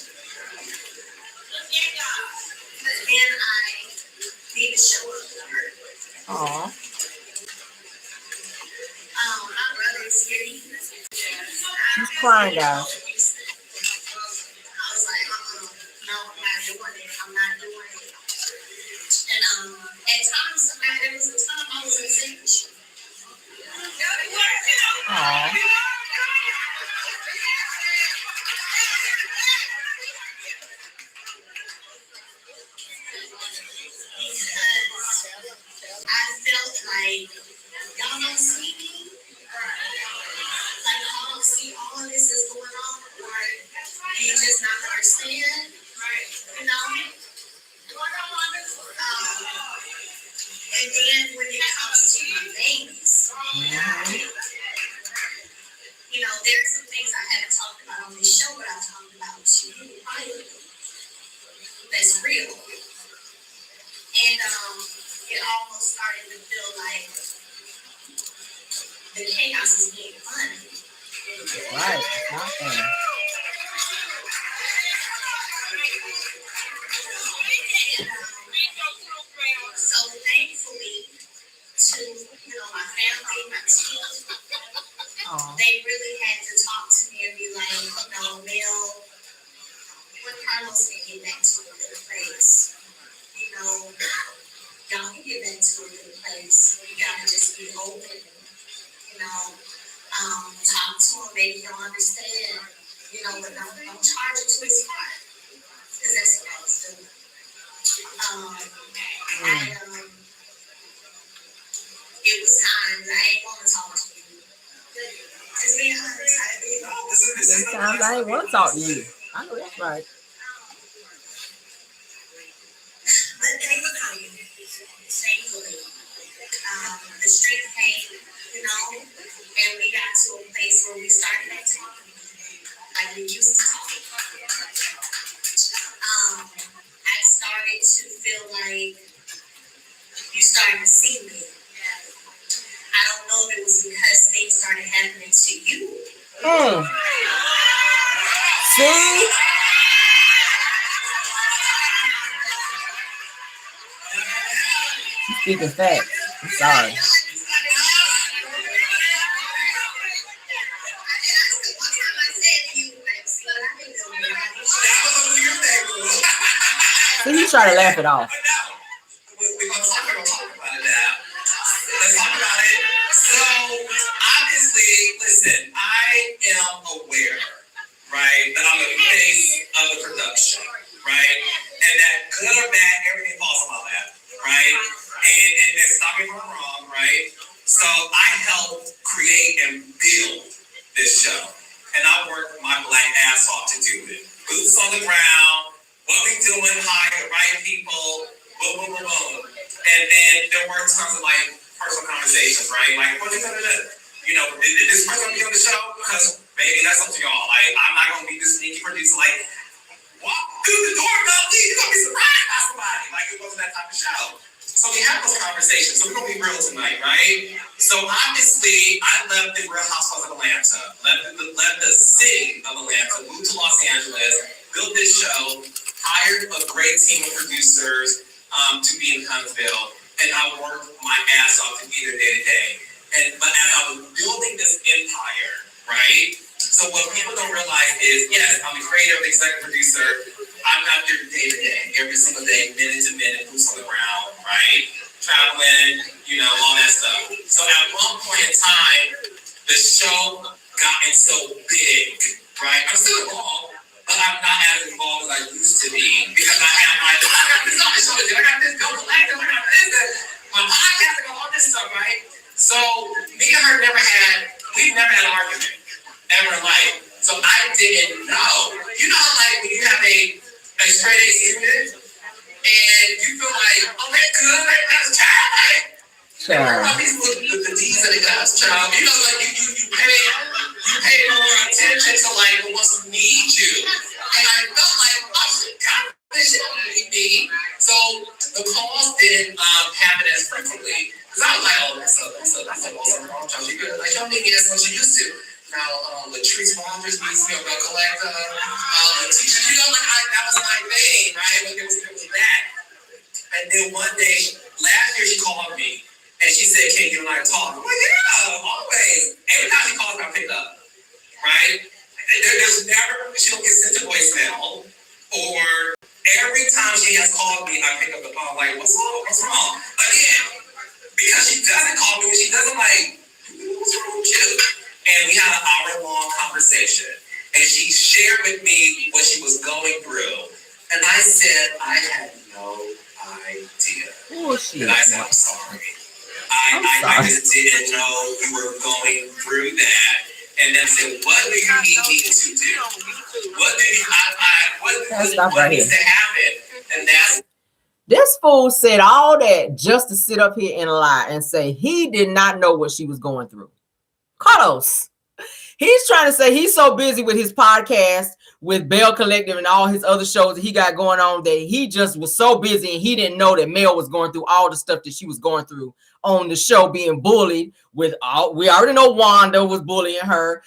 But then I need to show up for her. Aw. My brother is here. She's crying, guys. I was like, no, I'm not doing it. I'm not doing it. And at times, there was a time I was in Snitchin. Aw. Because I felt like y'all don't see me. Like y'all don't see all of this is going on, or you just not understand, you know? And then when it comes to my babies, you know, there's some things I haven't talked about on this show, but I've talked about to you privately. That's real. And it almost started to feel like the chaos is getting fun. Right. Not funny. So thankfully to, you know, my family, my team, they really had to talk to me and be like, no, Mel, when Carlos can get back to a good place, you know, y'all can get back to a good place. You gotta just be open, you know, talk to him, maybe he'll understand, you know, but don't charge it to his heart, because that's what I was doing. It was times I ain't want to talk to you. Just being honest, Sometimes I ain't want to talk to you. I know that's right. But thankfully, the strength came, you know, and we got to a place where we started talking like we used to talk. I started to feel like you started to see me. I don't know if it was because things started happening to you. See? She's speaking facts. I'm sorry. See, you try to laugh it off. We're gonna talk about it now. Let's talk about it. So obviously, listen, I am aware, right, that I'm the face of the production, right? And that good or bad, everything falls on my lap, right? And stop me if I'm wrong, right? So I helped create and build this show. And I worked my black ass off to do it. Boots on the ground, what we doing, hire the right people, boom, boom, boom, boom. And then there were tons of like personal conversations, right? Like, what are you gonna do? You know, is this person gonna be on the show? Because maybe that's up to y'all. Like, I'm not gonna be this sneaky producer, like, walk through the door, you're gonna be surprised by somebody. Like, it wasn't that type of show. So we have those conversations. So we're gonna be real tonight, right? So obviously, I left the Real Housewives of Atlanta, left the city of Atlanta, moved to Los Angeles, built this show, hired a great team of producers to be in Huntsville, and I worked my ass off to be there day to day. But as I was building this empire, right? So what people don't realize is, yes, I'm a creative, executive producer. I'm not there day to day, every single day, minute to minute, boots on the ground, right? Traveling, you know, all that stuff. So at one point in time, the show gotten so big, right? I'm still involved, but I'm not as involved as I used to be because I got this other show to do. I got this double act, I got this, my podcast, I got all this stuff, right? So me and her we've never had an argument ever in life. So So I didn't know. You know, like when you have a straight A season and you feel like, oh, they're good, that's a child. The D's and the F's, child. You know, like you pay more attention to like the ones who need you. And I felt like, oh shit, God, this shit don't need me. So the calls didn't happen as frequently. Because I was like, oh, that's a awesome call. She good. Like, y'all need me as much as you used to. Now, Latrice Rogers needs me to go collect teachers. You know, like that was my thing, right? But there was that. And then one day, last year, she called me. And she said, can you and I talk? I'm like, yeah, always. Every time she calls me, I pick up. Right? There's never, she don't get sent to voicemail. Or every time she has called me, I pick up the phone, like, what's wrong? Again, because she doesn't call me when she doesn't like, what's wrong with you? And we had an hour-long conversation. And she shared with me what she was going through. And I said, I had no idea. And I said, I'm sorry. I just didn't know you were going through that. And then said, what do you need me to do? What needs to happen? And that's this fool said all that just to sit up here and lie and say he did not know what she was going through. Carlos, he's trying to say he's so busy with his podcast, with Bell Collective and all his other shows that he got going on that he just was so busy and he didn't know that Mel was going through all the stuff that she was going through on the show, being bullied with all. We already know Wanda was bullying her.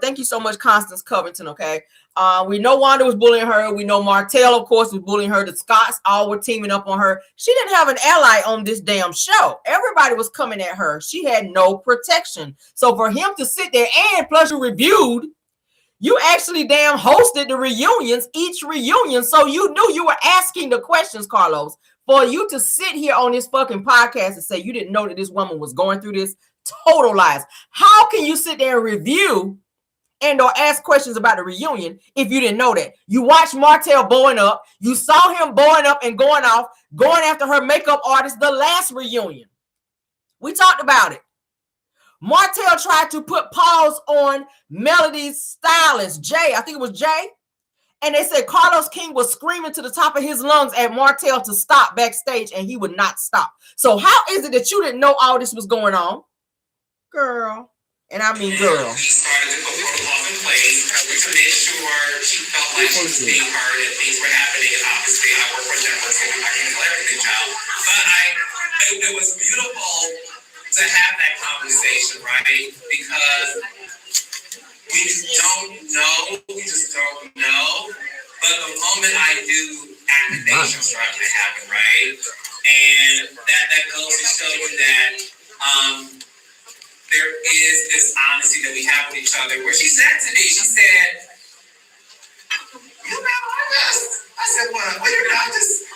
Thank you so much, Constance Covington. Okay. We know Wanda was bullying her. We know Martell, of course, was bullying her. The Scotts all were teaming up on her. She didn't have an ally on this damn show. Everybody was coming at her. She had no protection. So for him to sit there and plus you reviewed, you actually damn hosted the reunions, each reunion. So you knew you were asking the questions, Carlos. For you to sit here on this fucking podcast and say you didn't know that this woman was going through this, total lies. How can you sit there and review and or ask questions about the reunion if you didn't know that? You watched Martell bowing up. You saw him bowing up and going off, going after her makeup artist the last reunion. We talked about it. Martell tried to put pause on Melody's stylist, Jay. I think it was Jay. And they said Carlos King was screaming to the top of his lungs at Martell to stop backstage, and he would not stop. So how is it that you didn't know all this was going on? Girl. And I mean girl. We started to put protocols in place to make sure she felt like she was being heard and things were happening. And obviously, I work for network, so I can tell everything, child. But it was beautiful to have that conversation, right? Because we just don't know. But the moment I do, activations start to happen, right? And that goes to show you that there is this honesty that we have with each other. Where she said to me, she said, "You know, I said, what? Well, you're not just.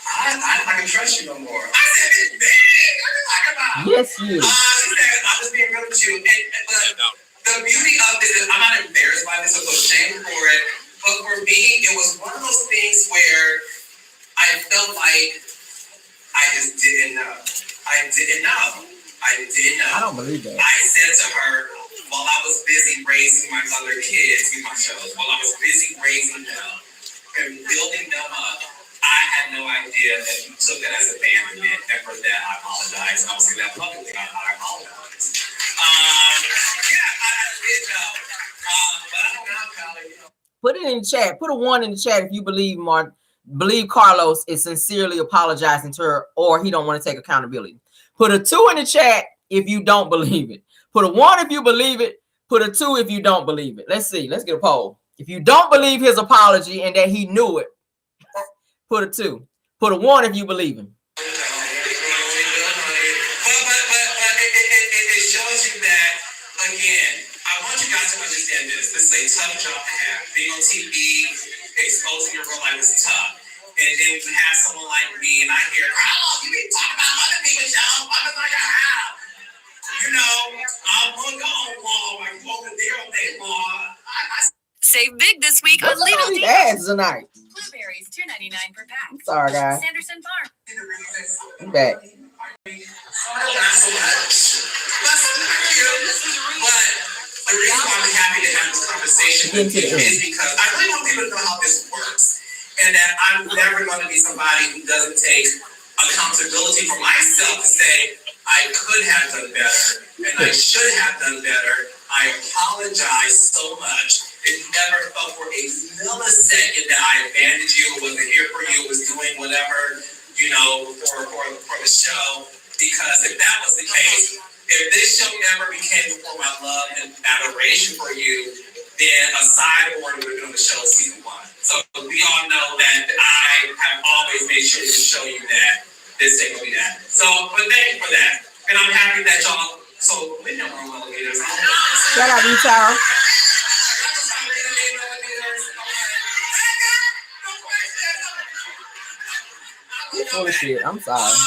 I can trust you no more." I said, "It's me. What are you talking about?" Yes, you. She said, "I'm just being real with you." But the beauty of this is, I'm not embarrassed by this or feel shame for it. But for me, it was one of those things where I felt like I just didn't know. I didn't know. I don't believe that. I said to her, while I was busy raising my other kids in my shows, while I was busy raising them and building them up, I had no idea that you took it as abandonment. And for that, I apologize. And I will say that publicly. I apologize. Yeah, I did know. But I don't know how to, Put it in the chat. Put a 1 in the chat if you believe Carlos is sincerely apologizing to her or he don't want to take accountability. Put a 2 in the chat if you don't believe it. Put a 1 if you believe it. Put a 2 if you don't believe it. Let's see. Let's get a poll. If you don't believe his apology and that he knew it, put a 2. Put a 1 if you believe him. But it shows you that, again, I want you guys to understand this. This is a tough job to have. Being on TV, exposing your real life is tough. And then you have someone like me, and I hear, "Oh, you be talking about other people's shows. I'm like, you know, I'm going to go on law. I'm over there on their law." Save big this week on Lidl These ads tonight. Blueberries, $2.99 per pack. Sorry, guys. Sanderson Farm. I'm back. Not so much. But the reason why I'm happy to have this conversation conversation with you is because I really want people to know how this works. And that I'm never going to be somebody who doesn't take accountability for myself to say, I could have done better and I should have done better. I apologize so much. It never felt for a millisecond that I abandoned you, wasn't here for you, was doing whatever, you know, for the show. Because if that was the case, if this show never became before my love and adoration for you, then a sideboard would have been on the show season 1. So we all know that I have always made sure to show you that this ain't gonna be that. So, but thank you for that. And I'm happy that y'all, so we know we're elevators. Shout out to you, Tara. Full of shit. I'm sorry.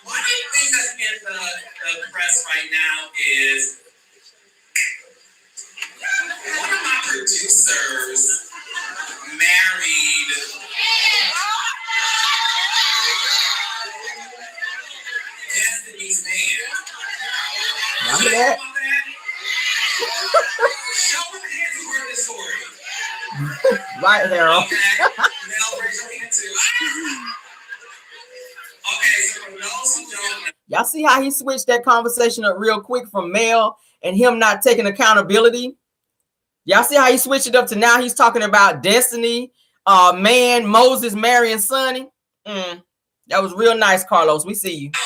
One of the things that's in the press right now is one of my producers married Destiny's man. Remember that? Show them the hands who heard this story. Right, Harold. Okay. Mel, raise your hand too. Okay, so for those who don't know. Y'all see how he switched that conversation up real quick from Mel and him not taking accountability? Y'all see how he switched it up to now he's talking about Destiny, man, Moses, Mary, and Sonny? That was real nice, Carlos. We see you. I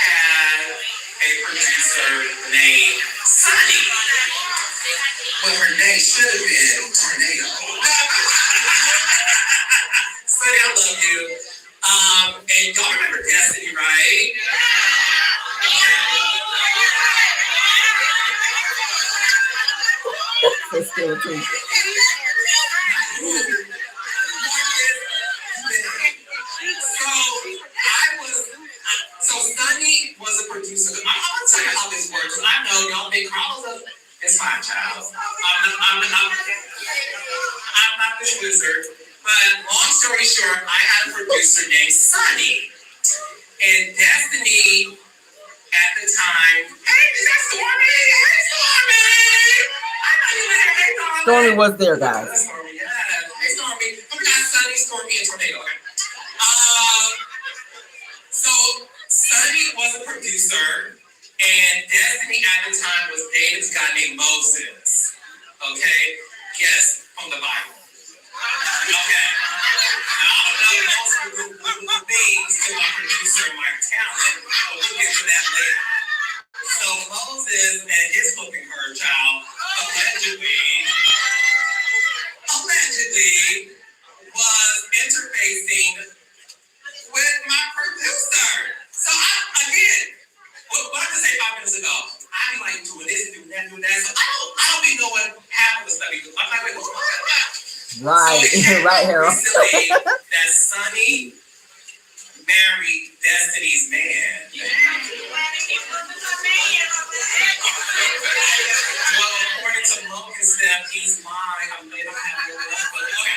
had a producer named Sonny, but her name should have been Tornado. Sonny, I love you. And y'all remember Destiny, right? It's still a tweet. So Sonny was a producer. I'm gonna tell you how this works. I know y'all think Carlos is my child. I'm not this wizard. But long story short, I had a producer named Sonny. And Destiny at the time, hey, is that Stormy? Hey, Stormy! I know you there. Hey, Stormy. Stormy was there, guys. Stormy, yeah. Hey, Stormy. We got Sonny, Stormy, and Tornado. Okay. So Sonny was a producer, and Destiny at the time was dating this guy named Moses. Okay? Yes, from the Bible. Okay. Now, I don't know most things to my producer and my talent, but we'll get to that later. So Moses and his hooking her child allegedly was interfacing with my producer. So again, what I just say 5 minutes ago, I'm like doing this, doing that, doing that. So I don't even know what half of the stuff he do. I'm not like, Right, so right, Harold. recently that Sonny married Destiny's man. Well, according to Monk and Steph, he's mine. I'm made of having a love, but okay.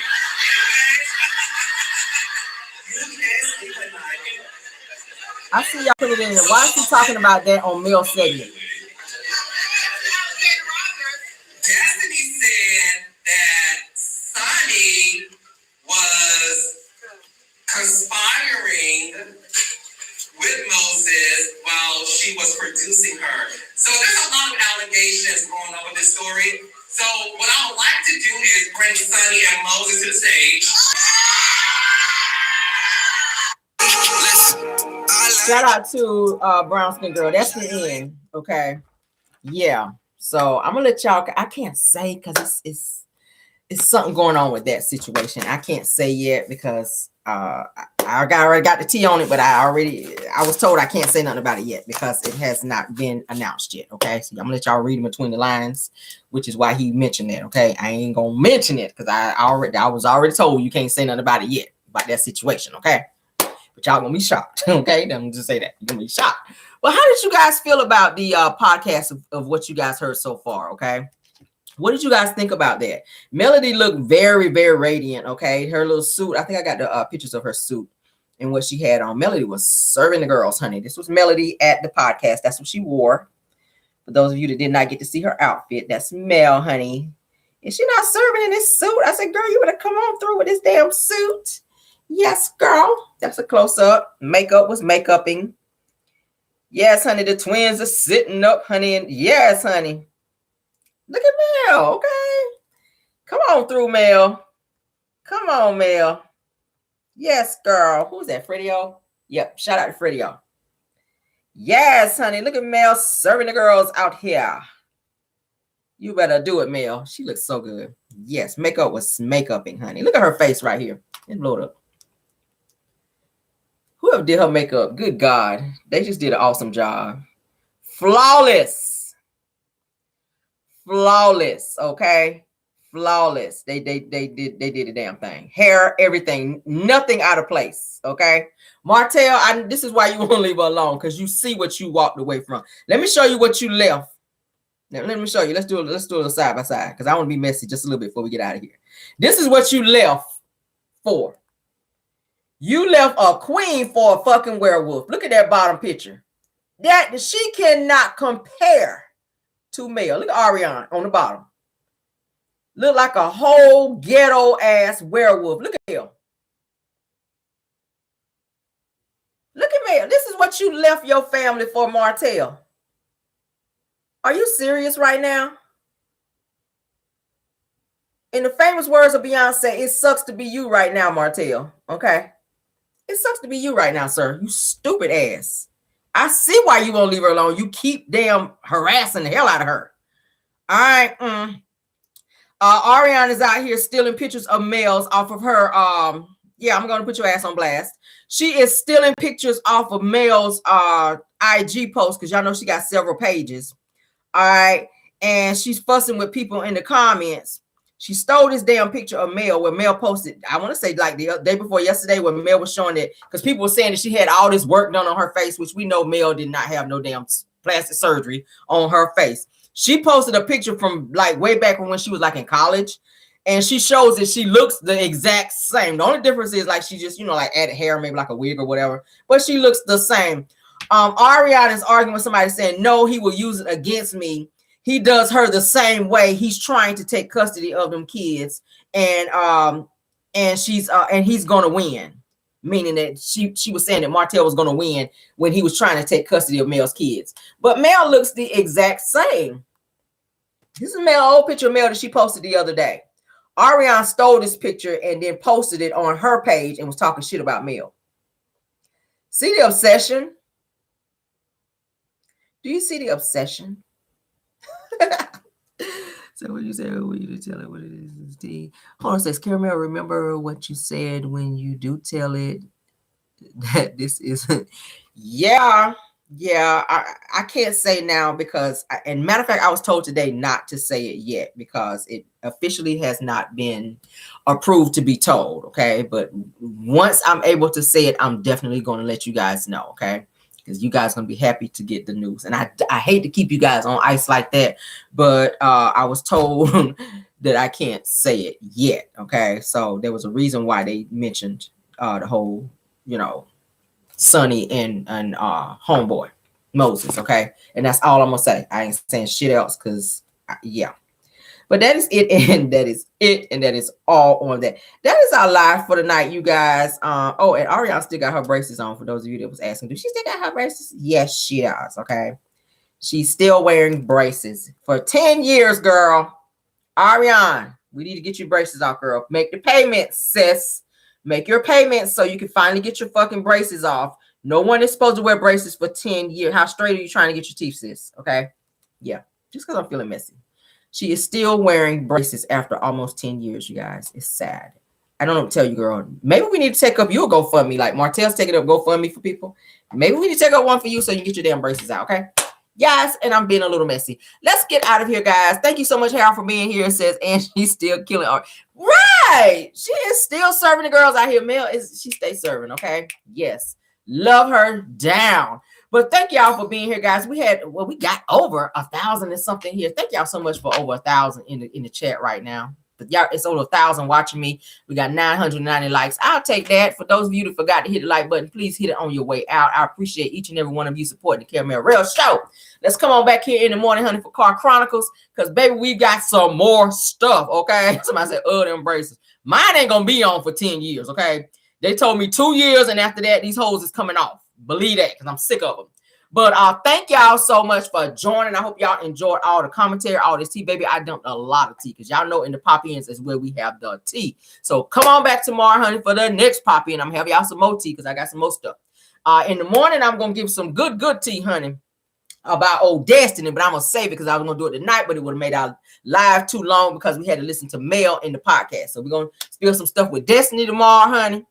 You can't sleep at night. I see y'all put it in there. Why is he talking about that on Mel segment? Destiny said that Sonny was conspiring with Moses while she was producing her. So there's a lot of allegations going on with this story. So what I would like to do is bring Sonny and Moses to the stage. Shout out to Brown Skin Girl. That's the end. Okay. Yeah. So I'm gonna let y'all. I can't say because it's something going on with that situation. I can't say yet because I already got the tea on it, but I was told I can't say nothing about it yet because it has not been announced yet. Okay. So I'm gonna let y'all read between the lines, which is why he mentioned that. Okay. I ain't gonna mention it because I was already told you can't say nothing about it yet about that situation. Okay. But y'all gonna be shocked, okay? I'm just say that you're gonna be shocked. Well, how did you guys feel about the podcast of what you guys heard so far? Okay, what did you guys think about that? Melody looked very, very radiant. Okay, her little suit. I think I got the pictures of her suit and what she had on. Melody was serving the girls, honey. This was Melody at the podcast. That's what she wore. For those of you that did not get to see her outfit, that's Mel, honey, Is she not serving in this suit? I said, girl, you better come on through with this damn suit. Yes, girl. That's a close-up. Makeup was makeuping. Yes, honey, the twins are sitting up, honey. And yes, honey. Look at Mel, okay? Come on through, Mel. Come on, Mel. Yes, girl. Who's that, Freddie-O? Yep, shout out to Freddie-O. Yes, honey. Look at Mel serving the girls out here. You better do it, Mel. She looks so good. Yes, makeup was makeuping, honey. Look at her face right here. Let's blow it up. Whoever did her makeup, good God. They just did an awesome job. Flawless. Flawless, okay? Flawless. They did the damn thing. Hair, everything. Nothing out of place, okay? Martell, this is why you won't leave her alone, because you see what you walked away from. Let me show you what you left. Now, let me show you. Let's do it side by side, because I want to be messy just a little bit before we get out of here. This is what you left for. You left a queen for a fucking werewolf. Look at that bottom picture. That she cannot compare to Mel. Look at Arionne on the bottom. Look like a whole ghetto ass werewolf. Look at him. Look at Mel. This is what you left your family for, Martell. Are you serious right now? In the famous words of Beyonce, it sucks to be you right now, Martell. Okay? It sucks to be you right now, sir. You stupid ass. I see why you won't leave her alone. You keep damn harassing the hell out of her. All right. Arionne is out here stealing pictures of males off of her. Yeah, I'm going to put your ass on blast. She is stealing pictures off of Mel's IG posts, because y'all know she got several pages. All right. And she's fussing with people in the comments. She stole this damn picture of Mel where Mel posted, I want to say like the day before yesterday, when Mel was showing it, because people were saying that she had all this work done on her face, which we know Mel did not have no damn plastic surgery on her face. She posted a picture from like way back when she was like in college, and she shows that she looks the exact same. The only difference is like she just, like added hair, maybe like a wig or whatever, but she looks the same. Arionne is arguing with somebody saying, no, he will use it against me. He does her the same way. He's trying to take custody of them kids, and he's gonna win. Meaning that she was saying that Martell was gonna win when he was trying to take custody of Mel's kids. But Mel looks the exact same. This is Mel, old picture of Mel that she posted the other day. Arionne stole this picture and then posted it on her page and was talking shit about Mel. See the obsession? Do you see the obsession? So what you said, when you tell it what it is, D. Hold on, says Caramel, remember what you said when you do tell it that this isn't. Yeah, I can't say now because, and matter of fact, I was told today not to say it yet because it officially has not been approved to be told, okay? But once I'm able to say it, I'm definitely going to let you guys know, okay? Because you guys are going to be happy to get the news. And I hate to keep you guys on ice like that, but I was told that I can't say it yet, okay? So there was a reason why they mentioned the whole, Sonny and homeboy, Moses, okay? And that's all I'm going to say. I ain't saying shit else because, yeah. But that is it, and that is it, and that is all on that. That is our live for the night, you guys. Oh, and Arionne still got her braces on, for those of you that was asking. Do she still got her braces? Yes, she does, okay? She's still wearing braces. For 10 years, girl. Arionne, we need to get your braces off, girl. Make the payments, sis. Make your payments so you can finally get your fucking braces off. No one is supposed to wear braces for 10 years. How straight are you trying to get your teeth, sis? Okay? Yeah, just because I'm feeling messy. She is still wearing braces after almost 10 years, you guys. It's sad. I don't know what to tell you, girl. Maybe we need to take up your GoFundMe, like Martell's taking up GoFundMe for people. Maybe we need to take up one for you so you can get your damn braces out, okay? Yes, and I'm being a little messy. Let's get out of here, guys. Thank you so much, Harold, for being here. It says, and she's still killing art. Right! She is still serving the girls out here. Mel she stays serving, okay? Yes. Love her down. But thank y'all for being here, guys. We got over 1,000 and something here. Thank y'all so much for over 1,000 in the chat right now. Y'all, it's over 1,000 watching me. We got 990 likes. I'll take that. For those of you that forgot to hit the like button, please hit it on your way out. I appreciate each and every one of you supporting the Caramel Rell Show. Let's come on back here in the morning, honey, for Car Chronicles, because baby, we got some more stuff. Okay, somebody said, them braces. Mine ain't gonna be on for 10 years. Okay, they told me 2 years, and after that, these hoes is coming off. Believe that, because I'm sick of them. But thank y'all so much for joining. I hope y'all enjoyed all the commentary, all this tea. Baby, I dumped a lot of tea because y'all know in the pop-ins is where we have the tea. So come on back tomorrow, honey, for the next pop-in. I'm going to have y'all some more tea because I got some more stuff. In the morning, I'm going to give some good tea, honey, about old Destiny. But I'm going to save it because I was going to do it tonight, but it would have made our live too long because we had to listen to Mel in the podcast. So we're going to spill some stuff with Destiny tomorrow, honey.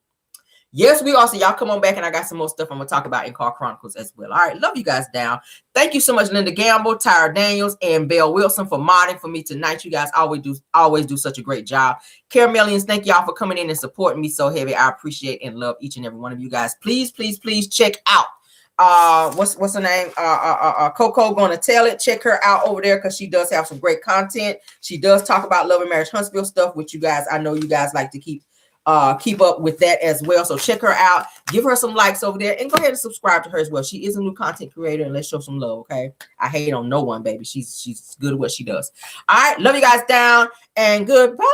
Yes, we also, y'all come on back and I got some more stuff I'm going to talk about in Car Chronicles as well. All right, love you guys down. Thank you so much, Linda Gamble, Tyra Daniels, and Belle Wilson for modding for me tonight. You guys always do such a great job. Caramelians, thank y'all for coming in and supporting me so heavy. I appreciate and love each and every one of you guys. Please check out what's her name? Coco Gonna Tell It. Check her out over there because she does have some great content. She does talk about Love and Marriage Huntsville stuff, which you guys, I know you guys like to keep up with that as well. So check her out, give her some likes over there, and go ahead and subscribe to her as well. She is a new content creator, and let's show some love. Okay, I hate on no one, baby. She's good at what she does. All right, love you guys down, and goodbye.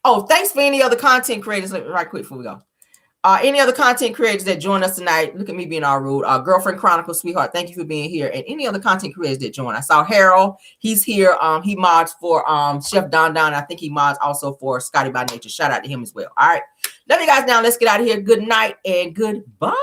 Oh, thanks for any other content creators. Right quick before we go. Any other content creators that join us tonight? Look at me being all rude. Girlfriend Chronicles, sweetheart, thank you for being here. And any other content creators that join. I saw Harold. He's here. He mods for Chef Don. I think he mods also for Scotty by Nature. Shout out to him as well. All right. Love you guys now. Let's get out of here. Good night and goodbye.